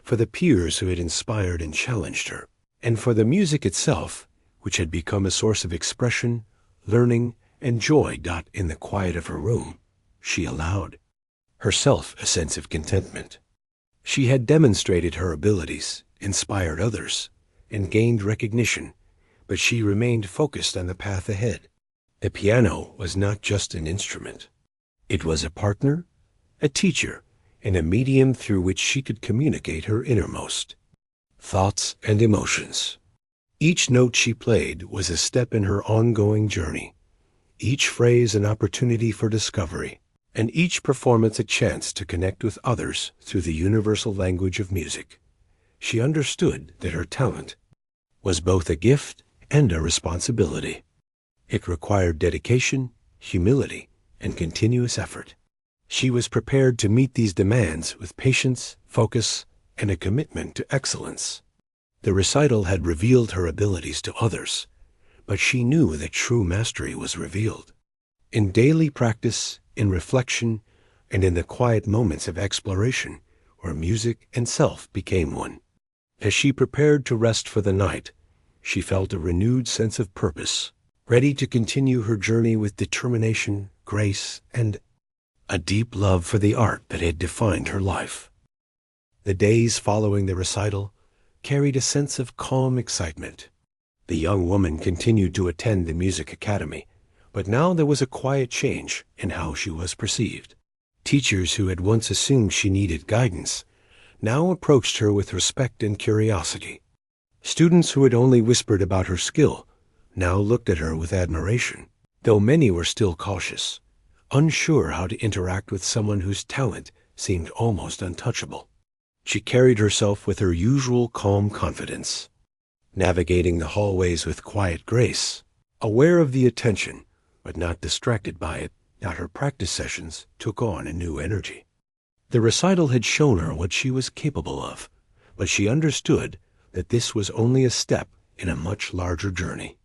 for the peers who had inspired and challenged her, and for the music itself, which had become a source of expression, learning, and joy. In the quiet of her room, she allowed herself a sense of contentment. She had demonstrated her abilities, inspired others, and gained recognition, but she remained focused on the path ahead. The piano was not just an instrument. It was a partner, a teacher, and a medium through which she could communicate her innermost thoughts and emotions. Each note she played was a step in her ongoing journey, each phrase an opportunity for discovery, and each performance a chance to connect with others through the universal language of music. She understood that her talent was both a gift and a responsibility. It required dedication, humility, and continuous effort. She was prepared to meet these demands with patience, focus, and a commitment to excellence. The recital had revealed her abilities to others, but she knew that true mastery was revealed in daily practice, in reflection, and in the quiet moments of exploration where music and self became one. As she prepared to rest for the night, she felt a renewed sense of purpose, ready to continue her journey with determination, grace, and a deep love for the art that had defined her life. The days following the recital carried a sense of calm excitement. The young woman continued to attend the music academy, but now there was a quiet change in how she was perceived. Teachers who had once assumed she needed guidance now approached her with respect and curiosity. Students who had only whispered about her skill now looked at her with admiration, though many were still cautious, unsure how to interact with someone whose talent seemed almost untouchable. She carried herself with her usual calm confidence, navigating the hallways with quiet grace, aware of the attention, but not distracted by it. Now her practice sessions took on a new energy. The recital had shown her what she was capable of, but she understood that this was only a step in a much larger journey.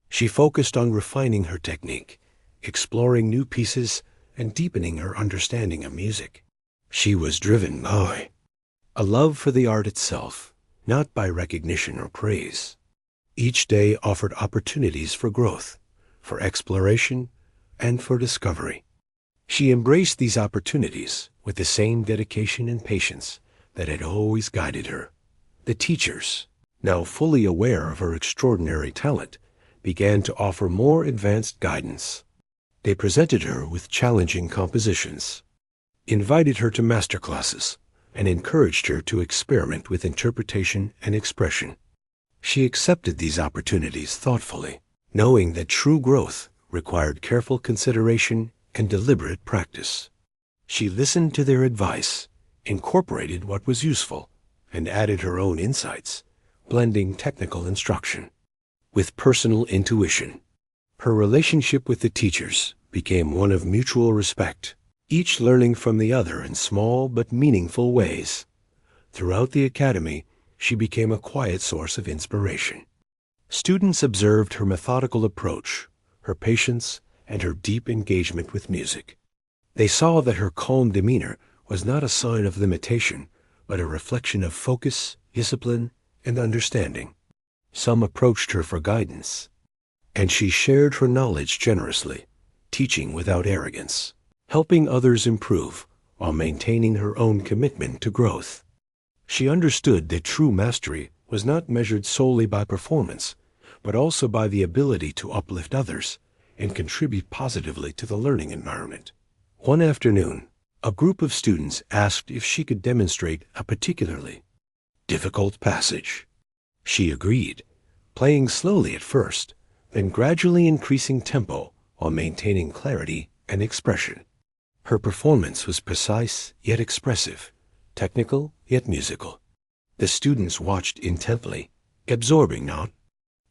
She focused on refining her technique, exploring new pieces, and deepening her understanding of music. She was driven by a love for the art itself, not by recognition or praise. Each day offered opportunities for growth, for exploration, and for discovery. She embraced these opportunities with the same dedication and patience that had always guided her. The teachers, now fully aware of her extraordinary talent, began to offer more advanced guidance. They presented her with challenging compositions, invited her to master classes, and encouraged her to experiment with interpretation and expression. She accepted these opportunities thoughtfully, knowing that true growth required careful consideration and deliberate practice. She listened to their advice, incorporated what was useful, and added her own insights, blending technical instruction with personal intuition. Her relationship with the teachers became one of mutual respect, each learning from the other in small but meaningful ways. Throughout the academy, she became a quiet source of inspiration. Students observed her methodical approach, her patience, and her deep engagement with music. They saw that her calm demeanor was not a sign of limitation, but a reflection of focus, discipline, and understanding. Some approached her for guidance, and she shared her knowledge generously, teaching without arrogance, helping others improve while maintaining her own commitment to growth. She understood that true mastery was not measured solely by performance, but also by the ability to uplift others and contribute positively to the learning environment. One afternoon, a group of students asked if she could demonstrate a particularly difficult passage. She agreed, playing slowly at first, then gradually increasing tempo while maintaining clarity and expression. Her performance was precise yet expressive, technical yet musical. The students watched intently, absorbing not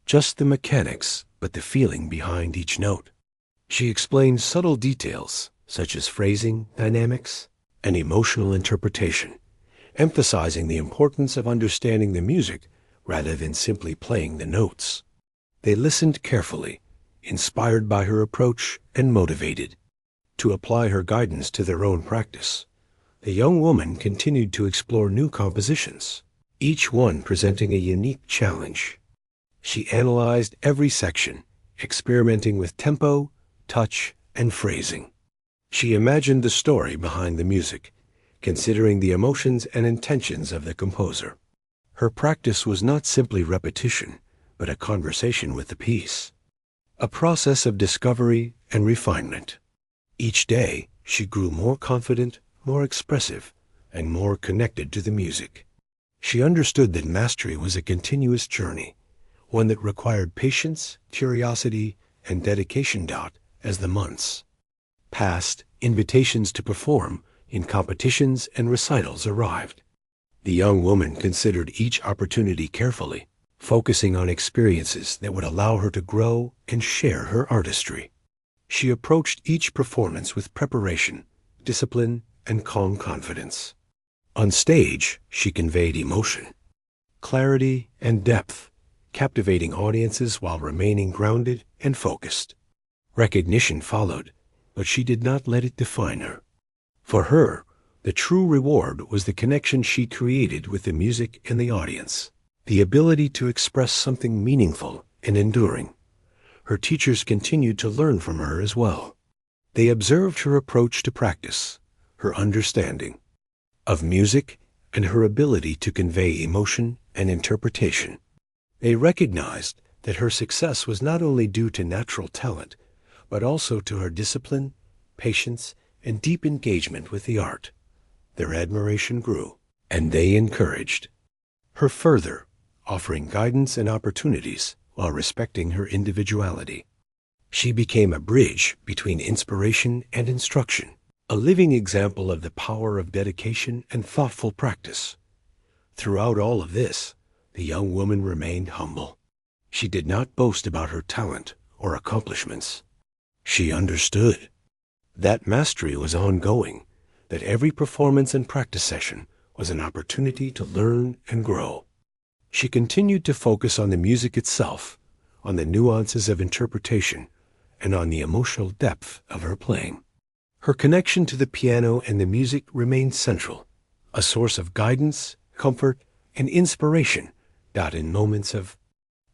just the mechanics, but the feeling behind each note. She explained subtle details, such as phrasing, dynamics, and emotional interpretation, emphasizing the importance of understanding the music rather than simply playing the notes. They listened carefully, inspired by her approach and motivated to apply her guidance to their own practice. The young woman continued to explore new compositions, each one presenting a unique challenge. She analyzed every section, experimenting with tempo, touch, and phrasing. She imagined the story behind the music, considering the emotions and intentions of the composer. Her practice was not simply repetition, but a conversation with the piece. A process of discovery and refinement. Each day, she grew more confident, more expressive, and more connected to the music. She understood that mastery was a continuous journey, one that required patience, curiosity, and dedication. As the months passed, invitations to perform in competitions and recitals arrived. The young woman considered each opportunity carefully, focusing on experiences that would allow her to grow and share her artistry. She approached each performance with preparation, discipline, and calm confidence. On stage, she conveyed emotion, clarity, and depth, captivating audiences while remaining grounded and focused. Recognition followed, but she did not let it define her. For her, the true reward was the connection she created with the music and the audience, the ability to express something meaningful and enduring. Her teachers continued to learn from her as well. They observed her approach to practice, her understanding of music, and her ability to convey emotion and interpretation. They recognized that her success was not only due to natural talent, but also to her discipline, patience, and deep engagement with the art. Their admiration grew, and they encouraged her further, offering guidance and opportunities while respecting her individuality. She became a bridge between inspiration and instruction, a living example of the power of dedication and thoughtful practice. Throughout all of this, the young woman remained humble. She did not boast about her talent or accomplishments. She understood that mastery was ongoing, that every performance and practice session was an opportunity to learn and grow. She continued to focus on the music itself, on the nuances of interpretation, and on the emotional depth of her playing. Her connection to the piano and the music remained central, a source of guidance, comfort, and inspiration. In moments of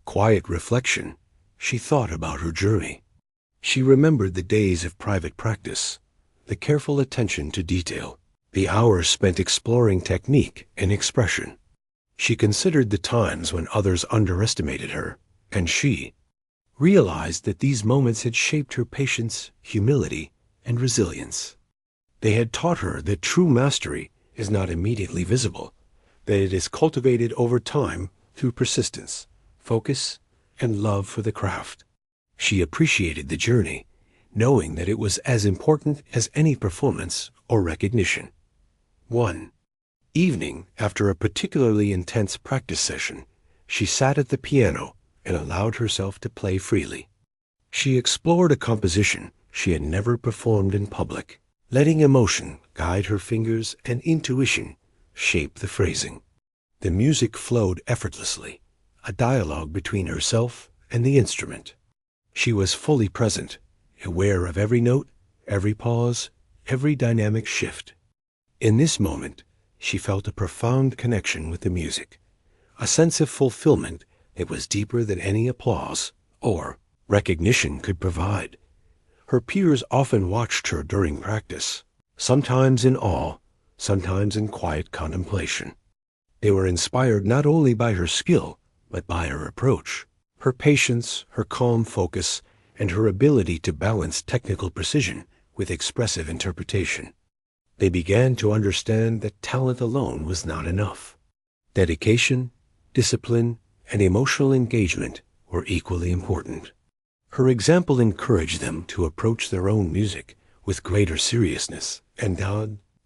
quiet reflection, she thought about her journey. She remembered the days of private practice, the careful attention to detail, the hours spent exploring technique and expression. She considered the times when others underestimated her, and she realized that these moments had shaped her patience, humility, and resilience. They had taught her that true mastery is not immediately visible, that it is cultivated over time through persistence, focus, and love for the craft. She appreciated the journey, knowing that it was as important as any performance or recognition. One evening, after a particularly intense practice session, she sat at the piano and allowed herself to play freely. She explored a composition she had never performed in public, letting emotion guide her fingers and intuition shape the phrasing. The music flowed effortlessly, a dialogue between herself and the instrument. She was fully present, aware of every note, every pause, every dynamic shift. In this moment, she felt a profound connection with the music, a sense of fulfillment that was deeper than any applause or recognition could provide. Her peers often watched her during practice, sometimes in awe, sometimes in quiet contemplation. They were inspired not only by her skill, but by her approach, her patience, her calm focus, and her ability to balance technical precision with expressive interpretation. They began to understand that talent alone was not enough. Dedication, discipline, and emotional engagement were equally important. Her example encouraged them to approach their own music with greater seriousness and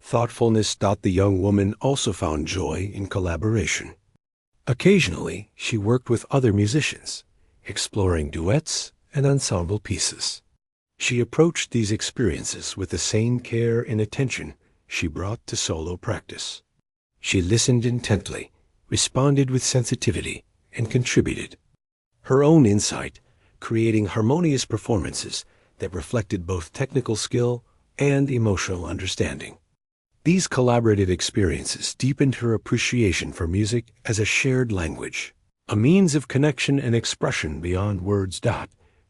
thoughtfulness. The young woman also found joy in collaboration. Occasionally, she worked with other musicians, exploring duets and ensemble pieces. She approached these experiences with the same care and attention she brought to solo practice. She listened intently, responded with sensitivity, and contributed her own insight, creating harmonious performances that reflected both technical skill and emotional understanding. These collaborative experiences deepened her appreciation for music as a shared language, a means of connection and expression beyond words.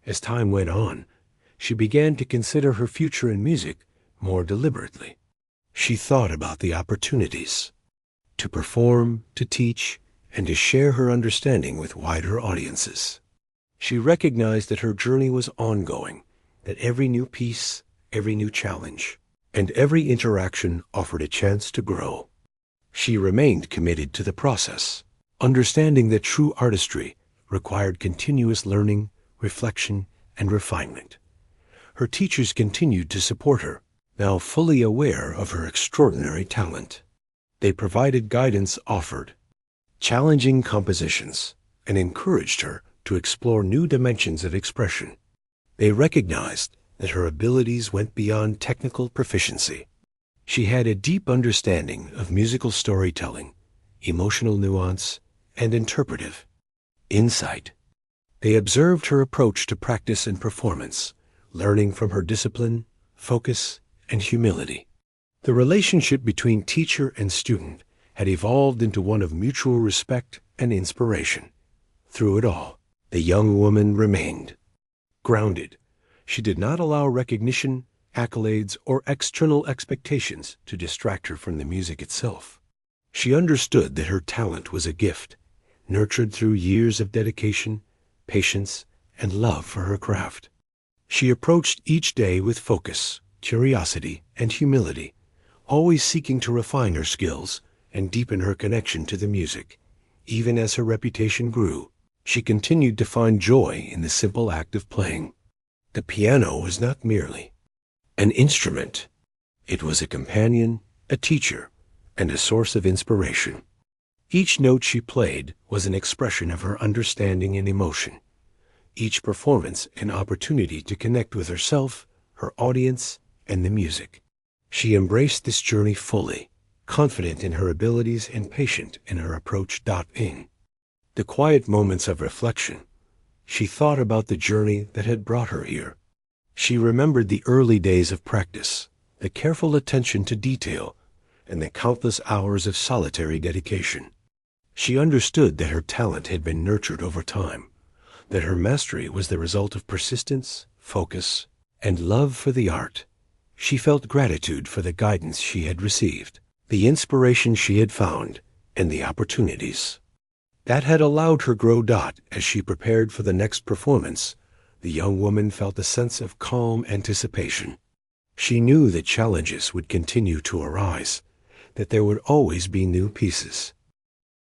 As time went on, she began to consider her future in music more deliberately. She thought about the opportunities to perform, to teach, and to share her understanding with wider audiences. She recognized that her journey was ongoing, that every new piece, every new challenge, and every interaction offered a chance to grow. She remained committed to the process, understanding that true artistry required continuous learning, reflection, and refinement. Her teachers continued to support her, now fully aware of her extraordinary talent. They provided guidance, offered challenging compositions, and encouraged her to explore new dimensions of expression. They recognized that her abilities went beyond technical proficiency. She had a deep understanding of musical storytelling, emotional nuance, and interpretive insight. They observed her approach to practice and performance, learning from her discipline, focus, and humility. The relationship between teacher and student had evolved into one of mutual respect and inspiration. Through it all, the young woman remained grounded. She did not allow recognition, accolades, or external expectations to distract her from the music itself. She understood that her talent was a gift, nurtured through years of dedication, patience, and love for her craft. She approached each day with focus, curiosity, and humility, always seeking to refine her skills and deepen her connection to the music. Even as her reputation grew, she continued to find joy in the simple act of playing. The piano was not merely an instrument. It was a companion, a teacher, and a source of inspiration. Each note she played was an expression of her understanding and emotion. Each performance an opportunity to connect with herself, her audience, and the music. She embraced this journey fully, confident in her abilities and patient in her approach. In the quiet moments of reflection, she thought about the journey that had brought her here. She remembered the early days of practice, the careful attention to detail, and the countless hours of solitary dedication. She understood that her talent had been nurtured over time, that her mastery was the result of persistence, focus, and love for the art. She felt gratitude for the guidance she had received, the inspiration she had found, and the opportunities that had allowed her grow. As she prepared for the next performance, the young woman felt a sense of calm anticipation. She knew that challenges would continue to arise, that there would always be new pieces,